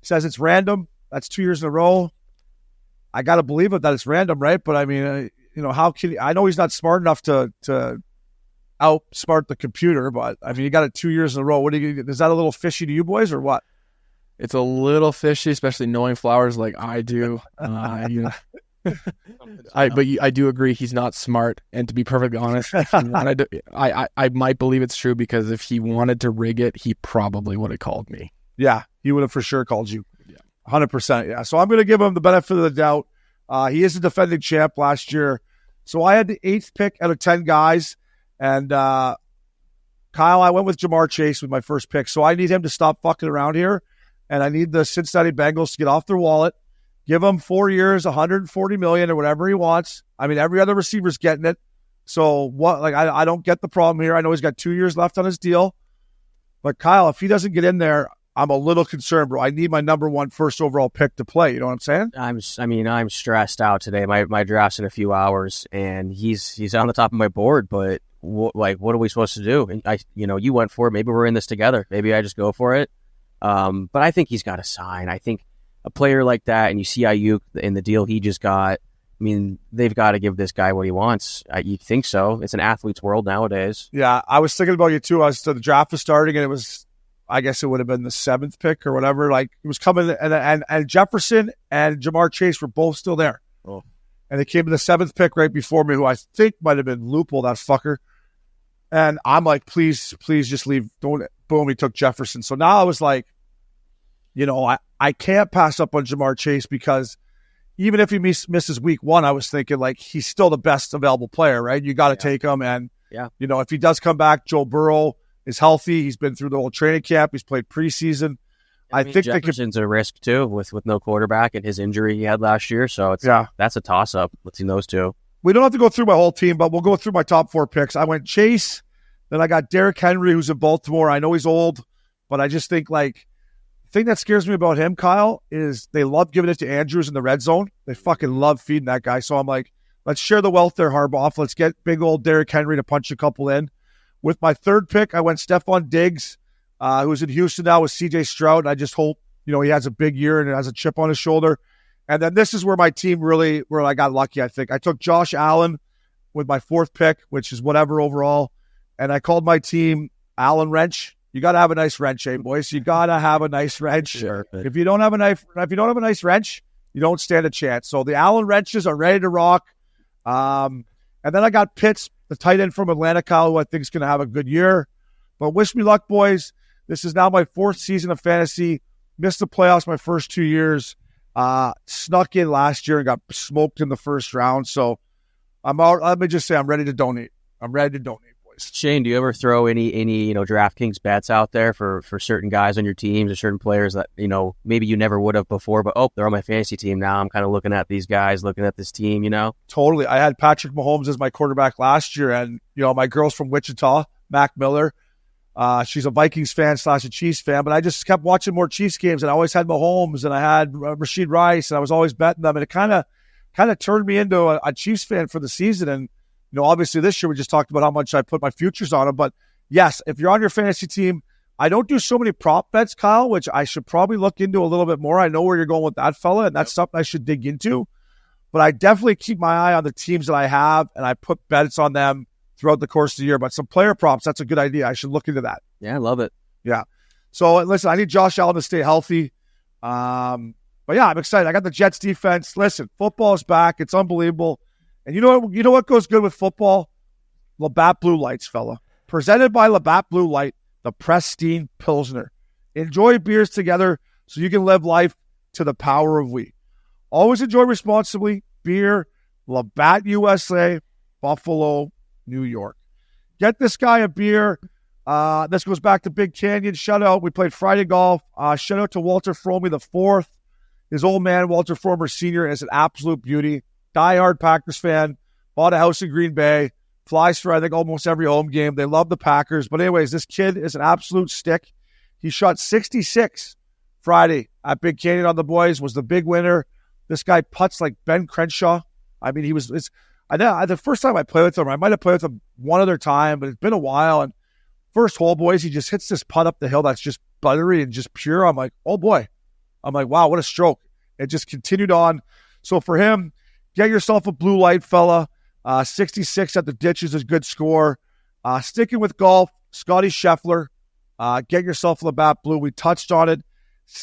Says it's random. That's 2 years in a row. I got to believe it that it's random, right? But I mean, how can I know he's not smart enough to outsmart the computer, but I mean, you got it 2 years in a row. Is that a little fishy to you boys or what? It's a little fishy, especially knowing Flowers like I do. But I do agree he's not smart. And to be perfectly honest, I might believe it's true because if he wanted to rig it, he probably would have called me. Yeah, he would have for sure called you. 100%. Yeah. So I'm going to give him the benefit of the doubt. He is a defending champ last year. So I had the 8th pick out of 10 guys. And Kyle, I went with Jamar Chase with my first pick. So I need him to stop fucking around here. And I need the Cincinnati Bengals to get off their wallet, give him 4 years, $140 million or whatever he wants. I mean, every other receiver's getting it. So what? Like, I don't get the problem here. I know he's got 2 years left on his deal. But Kyle, if he doesn't get in there, I'm a little concerned, bro. I need my number 1 first overall pick to play. You know what I'm saying? I'm stressed out today. My draft's in a few hours, and he's on the top of my board. But what are we supposed to do? And you went for it. Maybe we're in this together. Maybe I just go for it. But I think he's got to sign. I think a player like that, and you see Ayuk in the deal he just got. I mean, they've got to give this guy what he wants. You think so? It's an athlete's world nowadays. Yeah, I was thinking about you too. The draft was starting, and it was. I guess it would have been the 7th pick or whatever. Like it was coming, and Jefferson and Jamar Chase were both still there. Oh. And they came to the 7th pick right before me, who I think might have been Loophole, that fucker. And I'm like, please just leave. Don't. Boom, he took Jefferson. So now I was like, I can't pass up on Jamar Chase because even if he misses week 1, I was thinking like he's still the best available player, right? You got to take him. And, if he does come back, Joe Burrow is healthy. He's been through the whole training camp. He's played preseason. I think Jefferson's a risk too with no quarterback and his injury he had last year. So that's a toss up between those two. We don't have to go through my whole team, but we'll go through my top 4 picks. I went Chase, then I got Derrick Henry, who's in Baltimore. I know he's old, but I just think the thing that scares me about him, Kyle, is they love giving it to Andrews in the red zone. They fucking love feeding that guy. So I'm like, let's share the wealth there, Harbaugh. Let's get big old Derrick Henry to punch a couple in. With my 3rd pick, I went Stephon Diggs. who's in Houston now with CJ Stroud. And I just hope, he has a big year and has a chip on his shoulder. And then this is where my team where I got lucky, I think. I took Josh Allen with my 4th pick, which is whatever overall. And I called my team Allen Wrench. You got to have a nice wrench, boys. You got to have a nice wrench. Sure. If you don't have a nice wrench, you don't stand a chance. So the Allen wrenches are ready to rock. And then I got Pitts, the tight end from Atlanta, Kyle, who I think is going to have a good year. But wish me luck, boys. This is now my 4th season of fantasy. Missed the playoffs my first 2 years. Snuck in last year and got smoked in the first round. So I'm out. Let me just say I'm ready to donate. Boys. Shane, do you ever throw any DraftKings bets out there for certain guys on your teams or certain players that, maybe you never would have before, but they're on my fantasy team now. I'm kind of looking at these guys, looking at this team, Totally. I had Patrick Mahomes as my quarterback last year, and, my girl's from Wichita, Mac Miller. She's a Vikings fan / a Chiefs fan, but I just kept watching more Chiefs games, and I always had Mahomes, and I had Rashid Rice, and I was always betting them, and it kind of turned me into a Chiefs fan for the season. And obviously this year we just talked about how much I put my futures on them. But yes, if you're on your fantasy team, I don't do so many prop bets, Kyle, which I should probably look into a little bit more. I know where you're going with that fella, and that's something I should dig into. But I definitely keep my eye on the teams that I have, and I put bets on them throughout the course of the year. But some player props, that's a good idea. I should look into that. Yeah, I love it. Yeah. So listen, I need Josh Allen to stay healthy. But yeah, I'm excited. I got the Jets defense. Listen, football's back. It's unbelievable. And you know what goes good with football? Labatt Blue Lights, fella. Presented by Labatt Blue Light, the Pristine Pilsner. Enjoy beers together so you can live life to the power of we. Always enjoy responsibly. Beer, Labatt USA, Buffalo, New York. Get this guy a beer. This goes back to Big Canyon. Shout out. We played Friday golf. Shout out to Walter Fromey the 4th. His old man, Walter Fromer Sr., is an absolute beauty. Diehard Packers fan. Bought a house in Green Bay. Flies for, I think, almost every home game. They love the Packers. But anyways, this kid is an absolute stick. He shot 66 Friday at Big Canyon on the boys. Was the big winner. This guy putts like Ben Crenshaw. I mean, I know the first time I played with him, I might have played with him one other time, but it's been a while. And first hole, boys, he just hits this putt up the hill that's just buttery and just pure. I'm like, oh boy. I'm like, wow, what a stroke. It just continued on. So for him, get yourself a blue light, fella. 66 at the ditch is a good score. Sticking with golf, Scotty Scheffler. Get yourself Labatt Blue. We touched on it.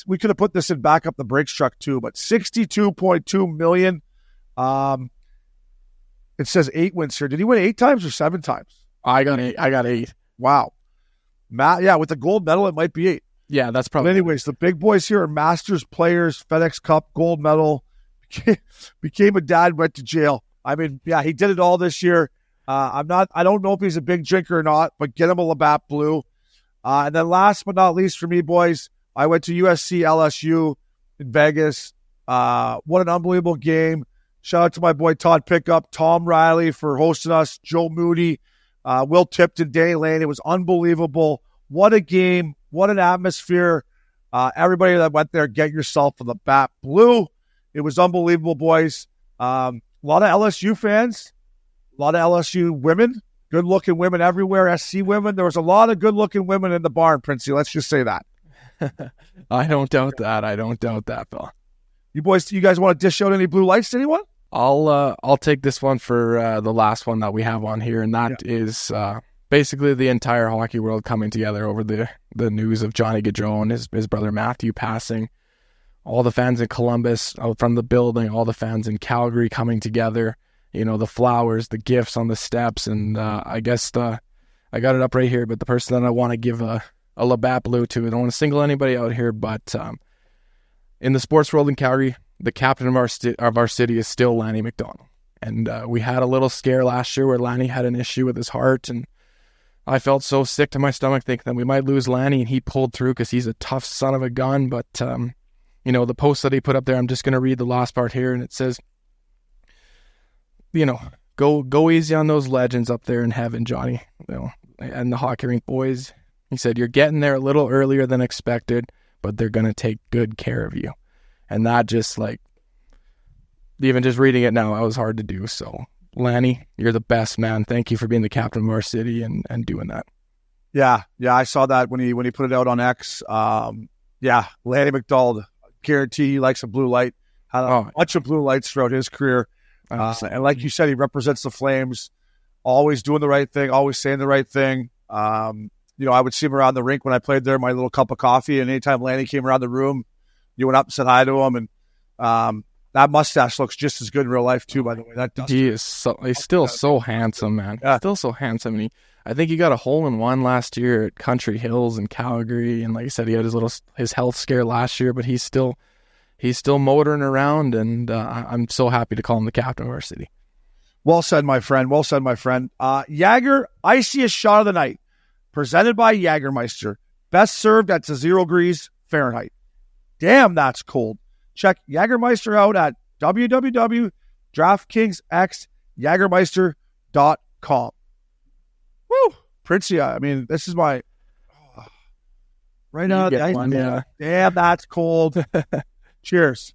We could have put this in back up the brakes truck too, but $62.2 million. It says 8 wins here. Did he win 8 times or 7 times? I got 8. Wow. Matt, yeah, with the gold medal, it might be 8. Yeah, that's probably. But anyways, the big boys here are Masters players, FedEx Cup, gold medal. Became a dad, went to jail. I mean, yeah, he did it all this year. I don't know if he's a big drinker or not, but get him a Labatt Blue. And then last but not least for me, boys, I went to USC LSU in Vegas. What an unbelievable game. Shout out to my boy Todd Pickup, Tom Riley for hosting us, Joe Moody, Will Tipton, Danny Lane. It was unbelievable. What a game. What an atmosphere. Everybody that went there, get yourself a Labatt Blue. It was unbelievable, boys. A lot of LSU fans, a lot of LSU women, good-looking women everywhere, SC women. There was a lot of good-looking women in the barn, Princey. Let's just say that. I don't doubt that, Phil. You boys, you guys want to dish out any blue lights to anyone? I'll take this one for the last one that we have on here, and that is basically the entire hockey world coming together over the news of Johnny Gaudreau and his brother Matthew passing. All the fans in Columbus out from the building, all the fans in Calgary coming together. You know, the flowers, the gifts on the steps, and I guess I got it up right here. But the person that I want to give a Labatt Blue to, I don't want to single anybody out here, but in the sports world in Calgary, the captain of our city is still Lanny McDonald. And we had a little scare last year where Lanny had an issue with his heart, and I felt so sick to my stomach thinking that we might lose Lanny, and he pulled through because he's a tough son of a gun. But you know, the post that he put up there, I'm just going to read the last part here, and it says, you know, go easy on those legends up there in heaven, Johnny, you know, and the hockey rink boys. He said, you're getting there a little earlier than expected, but they're going to take good care of you. And that just, like, even just reading it now, it was hard to do. So, Lanny, you're the best, man. Thank you for being the captain of our city and doing that. Yeah, I saw that when he put it out on X. Lanny McDonald, guarantee he likes a blue light. Had a bunch of blue lights throughout his career. And like you said, he represents the Flames, always doing the right thing, always saying the right thing. I would see him around the rink when I played there, my little cup of coffee, and anytime Lanny came around the room, you went up and said hi to him. And that mustache looks just as good in real life too, by the way. He's still so handsome, man. Yeah. Still so handsome. And I think he got a hole-in-one last year at Country Hills in Calgary. And like I said, he had his health scare last year, but he's still motoring around, and I'm so happy to call him the captain of our city. Well said, my friend. Jager, iciest shot of the night, presented by Jagermeister. Best served at 0 degrees Fahrenheit. Damn, that's cold. Check Jagermeister out at www.DraftKingsXJagermeister.com. Woo! Princey, I mean, this is my... right now, the ice. Yeah. Damn, that's cold. Cheers.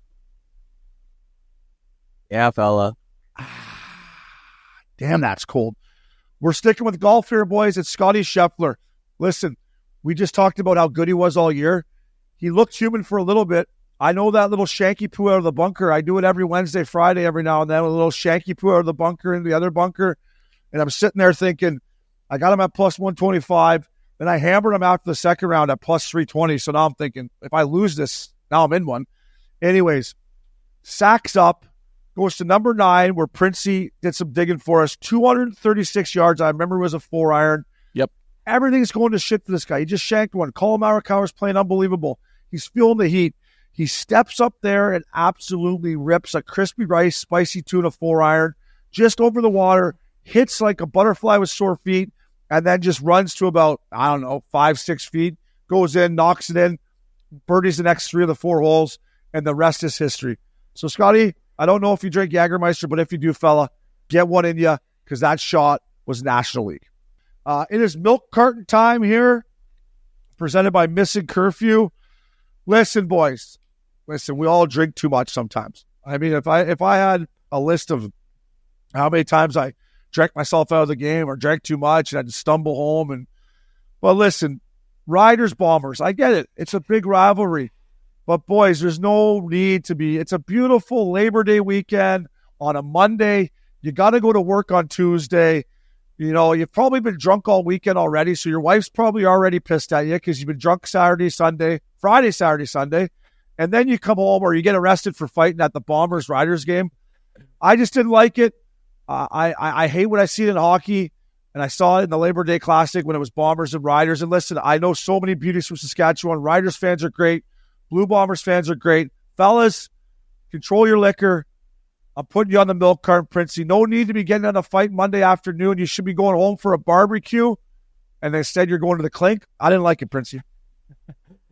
Yeah, fella. Damn, that's cold. We're sticking with golf here, boys. It's Scotty Scheffler. Listen, we just talked about how good he was all year. He looked human for a little bit. I know that little shanky poo out of the bunker. I do it every Wednesday, Friday, every now and then, with a little shanky poo out of the bunker in the other bunker. And I'm sitting there thinking, I got him at plus 125. Then I hammered him after the second round at plus 320. So now I'm thinking, if I lose this, now I'm in one. Anyways, sacks up, goes to number 9, where Princey did some digging for us. 236 yards. I remember it was a 4-iron. Yep. Everything's going to shit for this guy. He just shanked one. Colin Morikawa's playing unbelievable. He's feeling the heat. He steps up there and absolutely rips a crispy rice, spicy tuna 4-iron, just over the water, hits like a butterfly with sore feet, and then just runs to about, 5-6 feet, goes in, knocks it in, birdies the next 3 of the 4 holes, and the rest is history. So, Scotty, I don't know if you drink Jagermeister, but if you do, fella, get one in you, because that shot was National League. It is milk carton time here, presented by Missin Curfew. Listen, boys. Listen, we all drink too much sometimes. I mean, if I had a list of how many times I drank myself out of the game or drank too much and had to stumble home. Well, listen, Riders, Bombers, I get it. It's a big rivalry. But, boys, there's no need to be. It's a beautiful Labor Day weekend on a Monday. You got to go to work on Tuesday. You've probably been drunk all weekend already, so your wife's probably already pissed at you because you've been drunk Friday, Saturday, Sunday. And then you come home or you get arrested for fighting at the Bombers-Riders game. I just didn't like it. I hate when I see it in hockey, and I saw it in the Labor Day Classic when it was Bombers and Riders. And listen, I know so many beauties from Saskatchewan. Riders fans are great. Blue Bombers fans are great. Fellas, control your liquor. I'm putting you on the milk carton, Princey. No need to be getting in a fight Monday afternoon. You should be going home for a barbecue, and instead you're going to the clink. I didn't like it, Princey.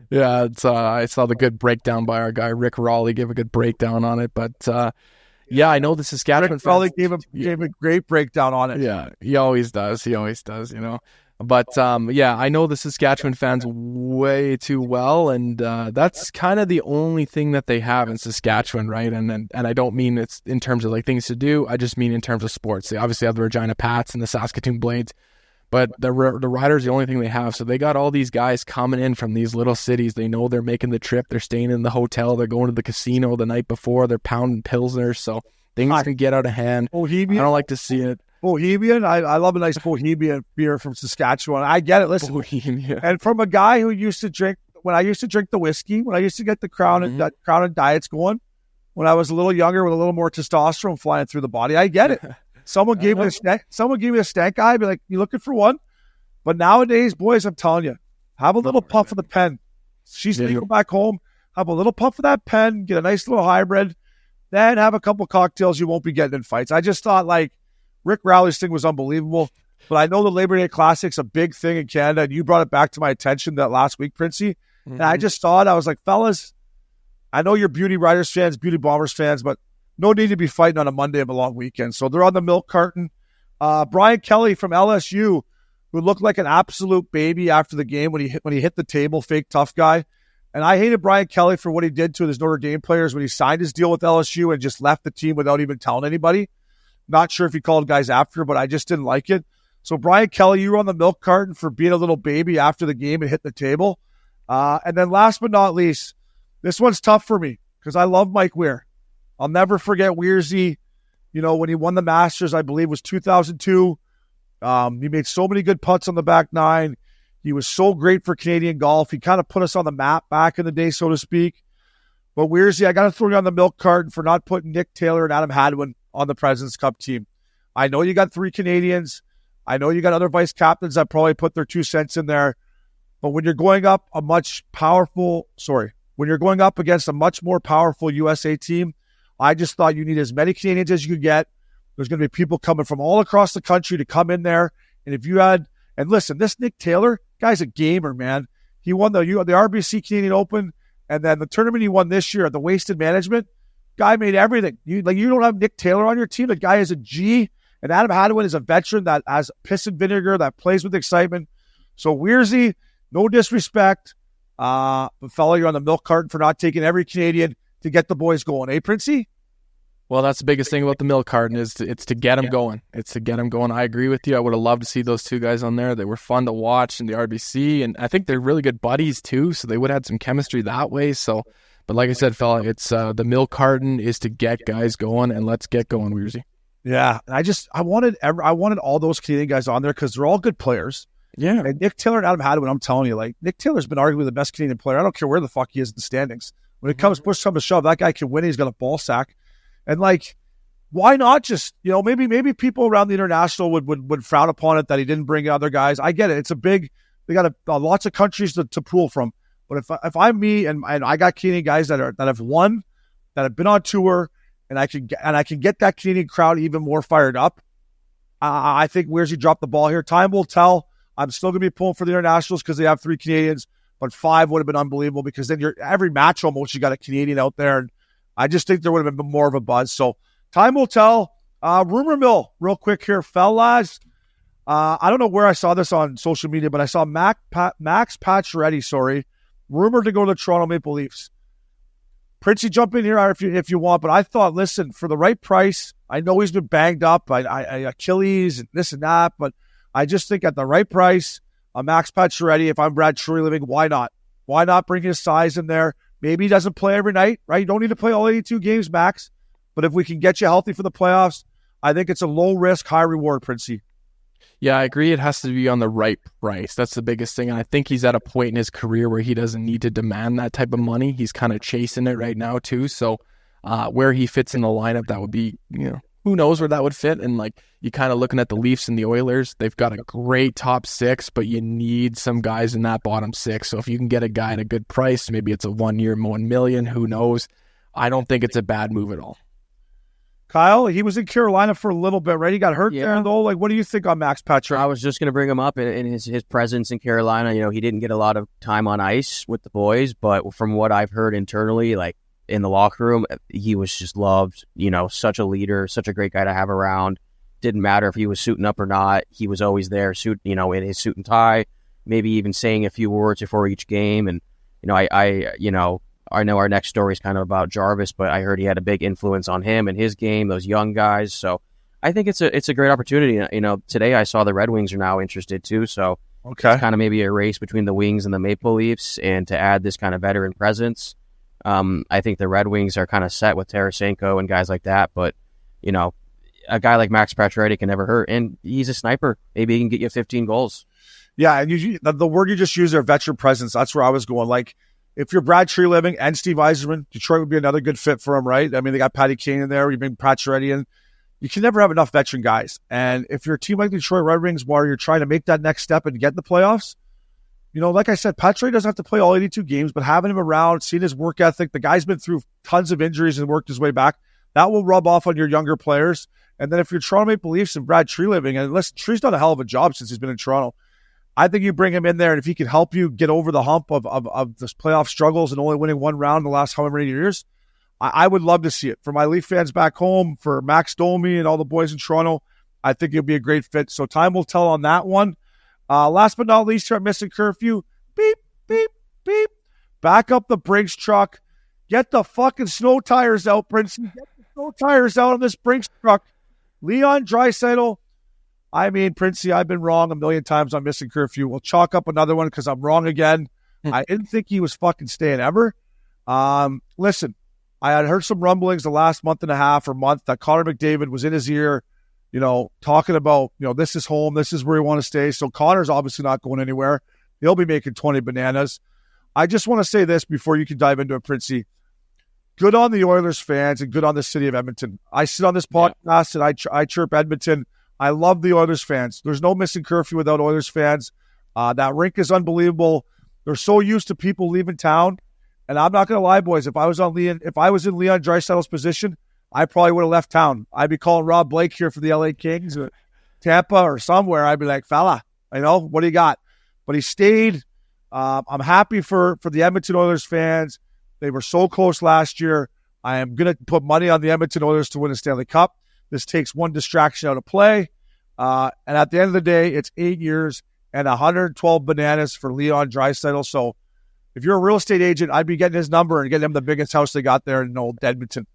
Yeah, I saw the good breakdown by our guy Rick Raleigh. Gave a good breakdown on it, but I know the Saskatchewan Rick Raleigh gave a great breakdown on it. Yeah, he always does. But I know the Saskatchewan fans way too well, and that's kind of the only thing that they have in Saskatchewan, right? And I don't mean it's in terms of like things to do. I just mean in terms of sports. They obviously have the Regina Pats and the Saskatoon Blades. But the Riders, the only thing they have. So they got all these guys coming in from these little cities. They know they're making the trip. They're staying in the hotel. They're going to the casino the night before. They're pounding pilsners. So things can get out of hand. Bohemian? I don't like to see it. Bohemian? I love a nice Bohemian beer from Saskatchewan. I get it. Listen. Bohemian. And from a guy who used to drink, when I used to drink the whiskey, when I used to get the Crown and Diets going, when I was a little younger with a little more testosterone flying through the body, I get it. Someone gave me a stank eye. I'd be like, you looking for one? But nowadays, boys, I'm telling you, have a little puff of the pen. She's leaving back home. Have a little puff of that pen. Get a nice little hybrid. Then have a couple cocktails. You won't be getting in fights. I just thought, like, Rick Rowley's thing was unbelievable. But I know the Labor Day Classic's a big thing in Canada, and you brought it back to my attention that last week, Princey. Mm-hmm. And I just thought, I was like, fellas, I know you're Beauty Riders fans, Beauty Bombers fans, but no need to be fighting on a Monday of a long weekend. So they're on the milk carton. Brian Kelly from LSU, who looked like an absolute baby after the game when he hit the table, fake tough guy. And I hated Brian Kelly for what he did to his Notre Dame players when he signed his deal with LSU and just left the team without even telling anybody. Not sure if he called guys after, but I just didn't like it. So Brian Kelly, you were on the milk carton for being a little baby after the game and hitting the table. And then last but not least, this one's tough for me because I love Mike Weir. I'll never forget Weirzy, when he won the Masters, I believe was 2002. He made so many good putts on the back nine. He was so great for Canadian golf. He kind of put us on the map back in the day, so to speak. But Weirzy, I got to throw you on the milk carton for not putting Nick Taylor and Adam Hadwin on the President's Cup team. I know you got 3 Canadians. I know you got other vice captains that probably put their 2 cents in there. But when you're going up when you're going up against a much more powerful USA team, I just thought you need as many Canadians as you could get. There's going to be people coming from all across the country to come in there. And if you had, and listen, this Nick Taylor, guy's a gamer, man. He won the RBC Canadian Open, and then the tournament he won this year at the Wasted Management. Guy made everything. You don't have Nick Taylor on your team. The guy is a G, and Adam Hadwin is a veteran that has piss and vinegar, that plays with excitement. So Weirzy, no disrespect, but fella, you're on the milk carton for not taking every Canadian to get the boys going. Eh, Princey? Well, that's the biggest thing about the milk carton is it's to get them going. It's to get them going. I agree with you. I would have loved to see those 2 guys on there. They were fun to watch in the RBC, and I think they're really good buddies too, so they would have had some chemistry that way. So, but like I said, fella, it's the milk carton is to get guys going, and let's get going, Weirzy. Yeah, and I wanted all those Canadian guys on there because they're all good players. Yeah. And Nick Taylor and Adam Hadwin, I'm telling you, Nick Taylor's been arguably the best Canadian player. I don't care where the fuck he is in the standings. When it comes push come to shove, that guy can win. He's got a ball sack. And why not just, maybe people around the international would frown upon it that he didn't bring other guys. I get it. It's they got lots of countries to pull from. But if I'm me and I got Canadian guys that have won, that have been on tour, and I can get that Canadian crowd even more fired up, I think Weirzy dropped the ball here. Time will tell. I'm still going to be pulling for the internationals because they have 3 Canadians, but 5 would have been unbelievable because then every match almost you got a Canadian out there. And I just think there would have been more of a buzz. So time will tell. Rumor mill, real quick here, fellas. I don't know where I saw this on social media, but I saw Max Pacioretty, rumored to go to the Toronto Maple Leafs. Princey, jump in here if you want, but I thought, listen, for the right price, I know he's been banged up, I Achilles and this and that, but I just think at the right price, Max Pacioretty, if I'm Brad Trury Living, why not? Why not bring his size in there? Maybe he doesn't play every night, right? You don't need to play all 82 games, Max. But if we can get you healthy for the playoffs, I think it's a low risk, high reward, Princey. Yeah, I agree. It has to be on the right price. That's the biggest thing. And I think he's at a point in his career where he doesn't need to demand that type of money. He's kind of chasing it right now too. So where he fits in the lineup, that would be, who knows where that would fit. And you kind of looking at the Leafs and the Oilers, they've got a great top 6, but you need some guys in that bottom 6. So if you can get a guy at a good price, maybe it's a 1 year, $1 million, who knows? I don't think it's a bad move at all. Kyle, he was in Carolina for a little bit, right? He got hurt there, though. What do you think on Max Pacioretty? I was just going to bring him up in his presence in Carolina. He didn't get a lot of time on ice with the boys, but from what I've heard internally, in the locker room, he was just loved. Such a leader, such a great guy to have around. Didn't matter if he was suiting up or not. He was always there, in his suit and tie, maybe even saying a few words before each game. And, I know our next story is kind of about Jarvis, but I heard he had a big influence on him and his game, those young guys. So I think it's a great opportunity. Today I saw the Red Wings are now interested too. So it's kind of maybe a race between the Wings and the Maple Leafs, and to add this kind of veteran presence. I think the Red Wings are kind of set with Tarasenko and guys like that, but a guy like Max Pacioretty can never hurt, and he's a sniper. Maybe he can get you 15 goals. Yeah, and the word you just used there, veteran presence, that's where I was going. If you're Brad Treliving and Steve Yzerman, Detroit would be another good fit for him, right? I mean, they got Patty Kane in there. You bring Pacioretty in. You can never have enough veteran guys. And if you're a team like the Detroit Red Wings where you're trying to make that next step and get in the playoffs, like I said, Pacioretty doesn't have to play all 82 games, but having him around, seeing his work ethic, the guy's been through tons of injuries and worked his way back. That will rub off on your younger players. And then if you're Toronto Maple Leafs and Brad Treliving, and listen, Tree's done a hell of a job since he's been in Toronto. I think you bring him in there, and if he can help you get over the hump of this playoff struggles and only winning one round in the last however many years, I would love to see it. For my Leaf fans back home, for Max Domi and all the boys in Toronto, I think it'll be a great fit. So time will tell on that one. Last but not least here at Missin Curfew, beep, beep, beep. Back up the Brinks truck. Get the fucking snow tires out, Prince. Get the snow tires out on this Brinks truck. Leon Draisaitl, I mean, Princey, I've been wrong a million times on Missin Curfew. We'll chalk up another one because I'm wrong again. I didn't think he was fucking staying ever. Listen, I had heard some rumblings the last month and a half or month that Connor McDavid was in his ear, talking about, this is home, this is where we want to stay. So Connor's obviously not going anywhere. He'll be making 20 bananas. I just want to say this before you can dive into it, Princey. Good on the Oilers fans and good on the city of Edmonton. I sit on this podcast and I chirp Edmonton. I love the Oilers fans. There's no Missin Curfew without Oilers fans. That rink is unbelievable. They're so used to people leaving town. And I'm not going to lie, boys. If I was in Leon Draisaitl's position, I probably would have left town. I'd be calling Rob Blake here for the LA Kings or Tampa or somewhere. I'd be like, fella, what do you got? But he stayed. I'm happy for the Edmonton Oilers fans. They were so close last year. I am going to put money on the Edmonton Oilers to win the Stanley Cup. This takes one distraction out of play. And at the end of the day, it's 8 years and 112 bananas for Leon Draisaitl. So if you're a real estate agent, I'd be getting his number and getting him the biggest house they got there in old Edmonton.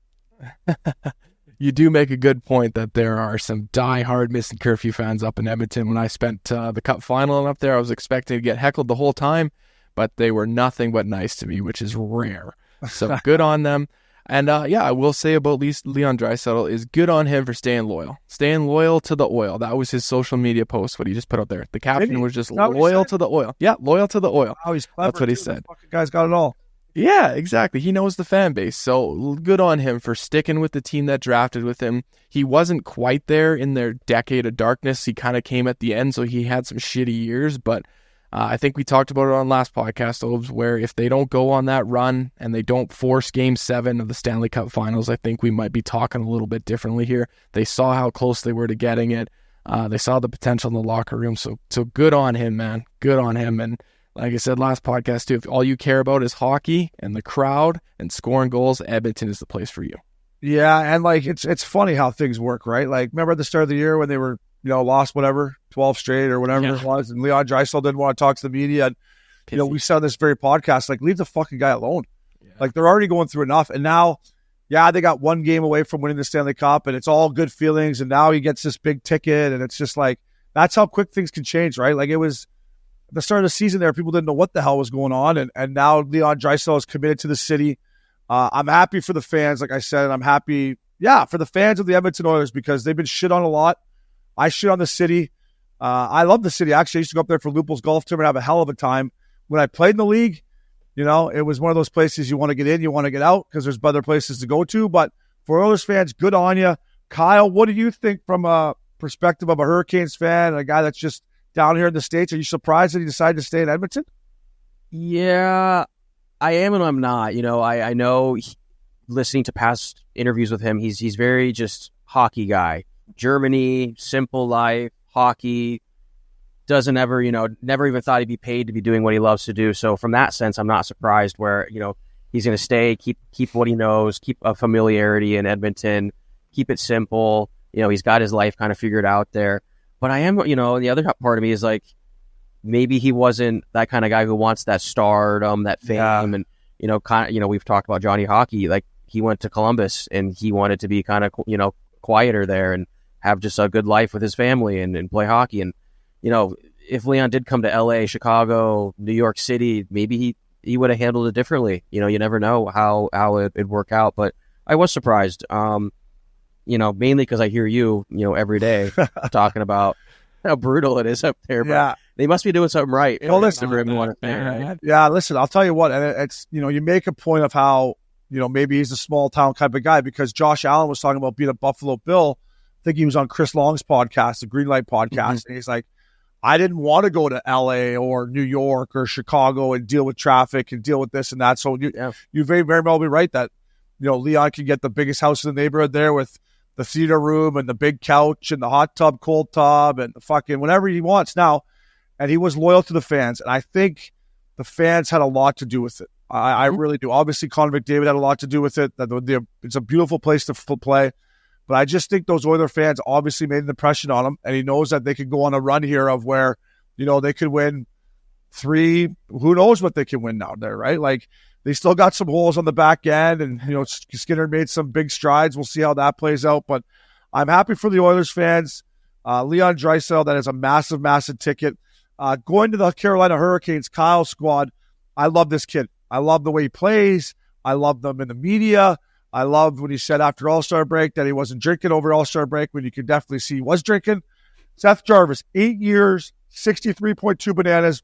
You do make a good point that there are some die-hard Missin Curfew fans up in Edmonton. When I spent the Cup final up there, I was expecting to get heckled the whole time, but they were nothing but nice to me, which is rare. So good on them. And I will say about Leon Draisaitl is good on him for staying loyal to the oil. That was his social media post, what he just put out there. The caption was just loyal to the oil. Yeah, loyal to the oil. Oh, he's clever. That's what he too. said. The fucking guy's got it all. Yeah, exactly. He knows the fan base. So good on him for sticking with the team that drafted with him. He wasn't quite there in their decade of darkness. He kind of came at the end, so he had some shitty years, but I think we talked about it on last podcast, Obes, where if they don't go on that run and they don't force Game 7 of the Stanley Cup Finals, I think we might be talking a little bit differently here. They saw how close they were to getting it. They saw the potential in the locker room. So good on him, man. Good on him. And like I said last podcast too, if all you care about is hockey and the crowd and scoring goals, Edmonton is the place for you. Yeah, and it's funny how things work, right? Like, remember at the start of the year when they were lost 12 straight or whatever it was, and Leon Draisaitl didn't want to talk to the media. And, we said on this very podcast, leave the fucking guy alone. Yeah. They're already going through enough. And now, they got one game away from winning the Stanley Cup, and it's all good feelings. And now he gets this big ticket, and it's just that's how quick things can change, right? It was at the start of the season there, people didn't know what the hell was going on. And now Leon Draisaitl is committed to the city. I'm happy for the fans, like I said, and I'm happy, for the fans of the Edmonton Oilers because they've been shit on a lot. I shit on the city. I love the city. Actually, I used to go up there for Lupul's golf tournament and have a hell of a time. When I played in the league, it was one of those places you want to get in, you want to get out because there's other places to go to. But for Oilers fans, good on you. Kyle, what do you think from a perspective of a Hurricanes fan, a guy that's just down here in the States? Are you surprised that he decided to stay in Edmonton? Yeah, I am and I'm not. I know listening to past interviews with him, he's very just hockey guy. Germany, simple life, hockey, doesn't ever, never even thought he'd be paid to be doing what he loves to do. So from that sense, I'm not surprised where, he's going to stay, keep what he knows, keep a familiarity in Edmonton, keep it simple. He's got his life kind of figured out there. But I am, the other part of me is maybe he wasn't that kind of guy who wants that stardom, that fame. And, we've talked about Johnny Hockey. He went to Columbus and he wanted to be kind of, quieter there and have just a good life with his family and play hockey. And, if Leon did come to LA, Chicago, New York City, maybe he would have handled it differently. You never know how it'd work out. But I was surprised, mainly because I hear you, every day talking about how brutal it is up there. But they must be doing something right. Well, listen, listen, I'll tell you what, and it's, you make a point of how, maybe he's a small town type of guy because Josh Allen was talking about being a Buffalo Bill. I think he was on Chris Long's podcast, the Green Light podcast. And he's like, I didn't want to go to LA or New York or Chicago and deal with traffic and deal with this and that. So you very, very well be right that, Leon can get the biggest house in the neighborhood there with the theater room and the big couch and the hot tub, cold tub and the fucking whatever he wants now. And he was loyal to the fans. And I think the fans had a lot to do with it. I really do. Obviously, Connor McDavid had a lot to do with it. It's a beautiful place to play. But I just think those Oilers fans obviously made an impression on him. And he knows that they could go on a run here of where, they could win 3. Who knows what they can win now there, right? They still got some holes on the back end. And, Skinner made some big strides. We'll see how that plays out. But I'm happy for the Oilers fans. Leon Draisaitl, that is a massive, massive ticket. Going to the Carolina Hurricanes, Kyle squad, I love this kid. I love the way he plays. I love them in the media. I loved when he said after All-Star break that he wasn't drinking over All-Star break, when you could definitely see he was drinking. Seth Jarvis, 8 years, 63.2 bananas.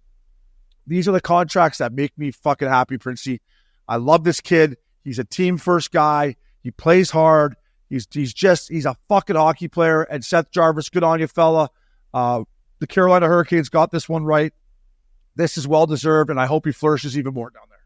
These are the contracts that make me fucking happy, Princey. I love this kid. He's a team-first guy. He plays hard. He's a fucking hockey player. And Seth Jarvis, good on you, fella. The Carolina Hurricanes got this one right. This is well-deserved, and I hope he flourishes even more down there.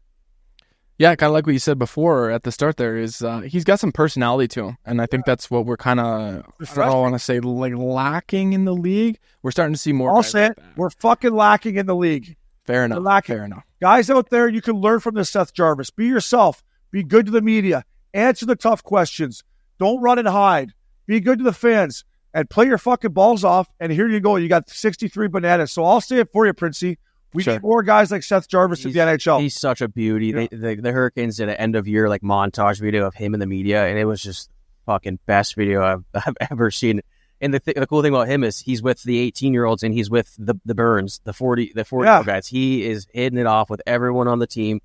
Yeah, kind of like what you said before at the start there is he's got some personality to him. And I think that's what we're kind of, I don't want to say like lacking in the league. We're starting to see more. I'll say it. We're fucking lacking in the league. Fair enough. Fair enough. Guys out there, you can learn from this Seth Jarvis. Be yourself. Be good to the media. Answer the tough questions. Don't run and hide. Be good to the fans. And play your fucking balls off. And here you go. You got 63 bananas. So I'll say it for you, Princey. We need more guys like Seth Jarvis in the NHL. He's such a beauty. Yeah. The Hurricanes did an end-of-year like montage video of him in the media, and it was just fucking best video I've ever seen. And the cool thing about him is he's with the 18-year-olds and he's with the Burns, the 40-year-old guys. He is hitting it off with everyone on the team.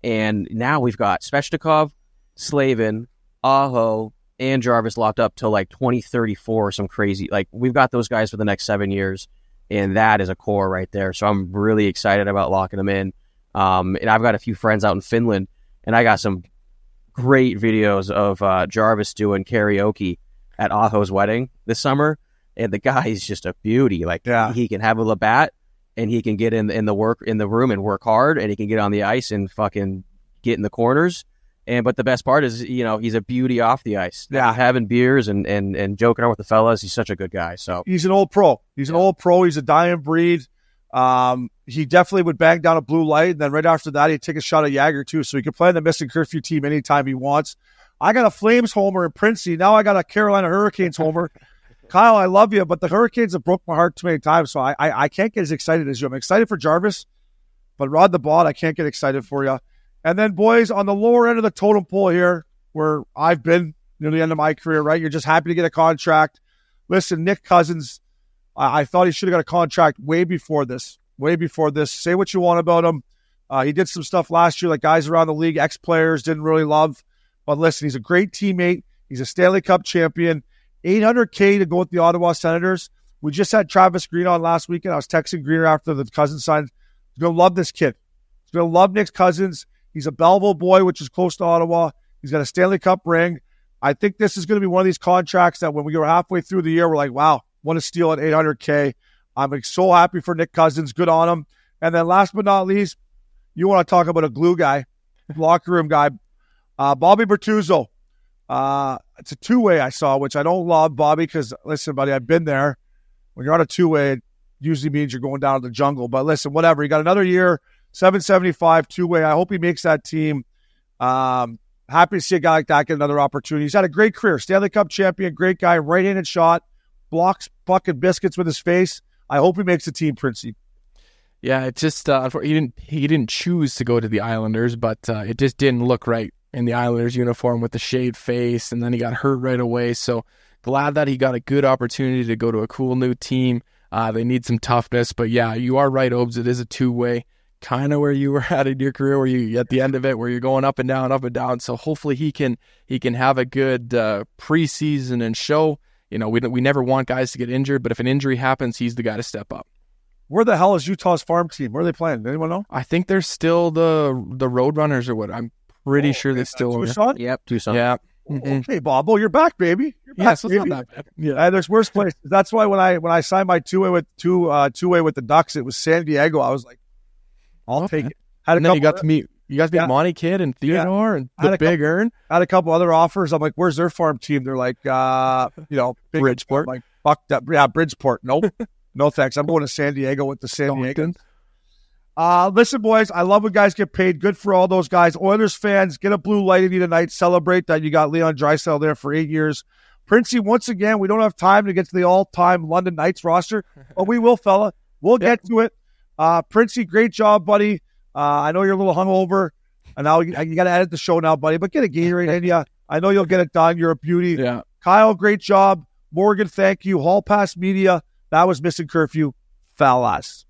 And now we've got Svechnikov, Slavin, Aho, and Jarvis locked up till like 2034 or some crazy. Like, we've got those guys for the next 7 years. And that is a core right there. So I'm really excited about locking them in. And I've got a few friends out in Finland, and I got some great videos of Jarvis doing karaoke at Aho's wedding this summer. And the guy is just a beauty. Like, he can have a Labatt, and he can get in the room and work hard, and he can get on the ice and fucking get in the corners. But the best part is, he's a beauty off the ice. Yeah, having beers and joking around with the fellas. He's such a good guy. So he's an old pro. He's an old pro. He's a dying breed. He definitely would bang down a blue light, and then right after that, he'd take a shot at Jagger too. So he can play in the Missin Curfew team anytime he wants. I got a Flames homer in Princey. Now I got a Carolina Hurricanes homer. Kyle, I love you, but the Hurricanes have broke my heart too many times, so I can't get as excited as you. I'm excited for Jarvis, but Rod the Bod, I can't get excited for you. And then, boys, on the lower end of the totem pole here, where I've been near the end of my career, right? You're just happy to get a contract. Listen, Nick Cousins, I thought he should have got a contract way before this. Say what you want about him. He did some stuff last year like guys around the league, ex-players, didn't really love. But listen, he's a great teammate. He's a Stanley Cup champion. $800K to go with the Ottawa Senators. We just had Travis Green on last weekend. I was texting Greener after the Cousins signed. He's going to love this kid. He's going to love Nick Cousins. He's a Belleville boy, which is close to Ottawa. He's got a Stanley Cup ring. I think this is going to be one of these contracts that when we go halfway through the year, we're like, wow, what a steal at $800K. I'm so happy for Nick Cousins. Good on him. And then last but not least, you want to talk about a glue guy, locker room guy, Bobby Bortuzzo. It's a two-way I saw, which I don't love, Bobby, because, listen, buddy, I've been there. When you're on a two-way, it usually means you're going down to the jungle. But listen, whatever. You got another year. 775 two-way. I hope he makes that team. Happy to see a guy like that get another opportunity. He's had a great career. Stanley Cup champion, great guy, right-handed shot, blocks fucking biscuits with his face. I hope he makes the team, Princey. Yeah, it just he didn't choose to go to the Islanders, but it just didn't look right in the Islanders uniform with the shaved face, and then he got hurt right away. So glad that he got a good opportunity to go to a cool new team. They need some toughness, but yeah, you are right, Obes. It is a two-way. Kind of where you were at in your career, where you at the end of it, where you're going up and down. So hopefully he can have a good preseason and show. We never want guys to get injured, but if an injury happens, he's the guy to step up. Where the hell is Utah's farm team? Where are they playing? Anyone know? I think they're still the Roadrunners or what. I'm pretty sure they're still Tucson. Yep, Tucson. Yeah. Mm-hmm. Hey, Bob, you're back, baby. You're back, so baby. it's not that bad. Yeah, there's worse places. That's why when I signed my two-way with the Ducks, it was San Diego. I was like, I'll take it. And then you guys meet Monty Kidd and Theodore and the Big Earn. I had a couple other offers. I'm like, where's their farm team? They're like, Bridgeport. I'm like, fuck that. Yeah, Bridgeport. Nope. No thanks. I'm going to San Diego with the San Diegans. Listen, boys, I love when guys get paid. Good for all those guys. Oilers fans, get a blue light in you tonight. Celebrate that you got Leon Draisaitl there for 8 years. Princey, once again, we don't have time to get to the all-time London Knights roster, but we will, fella. We'll get to it. Princey, great job, buddy. I know you're a little hungover, and now you got to edit the show now, buddy, but get a Gatorade in you. I know you'll get it done. You're a beauty. Yeah. Kyle, great job. Morgan, thank you. Hall Pass Media, that was Missin Curfew. Falas.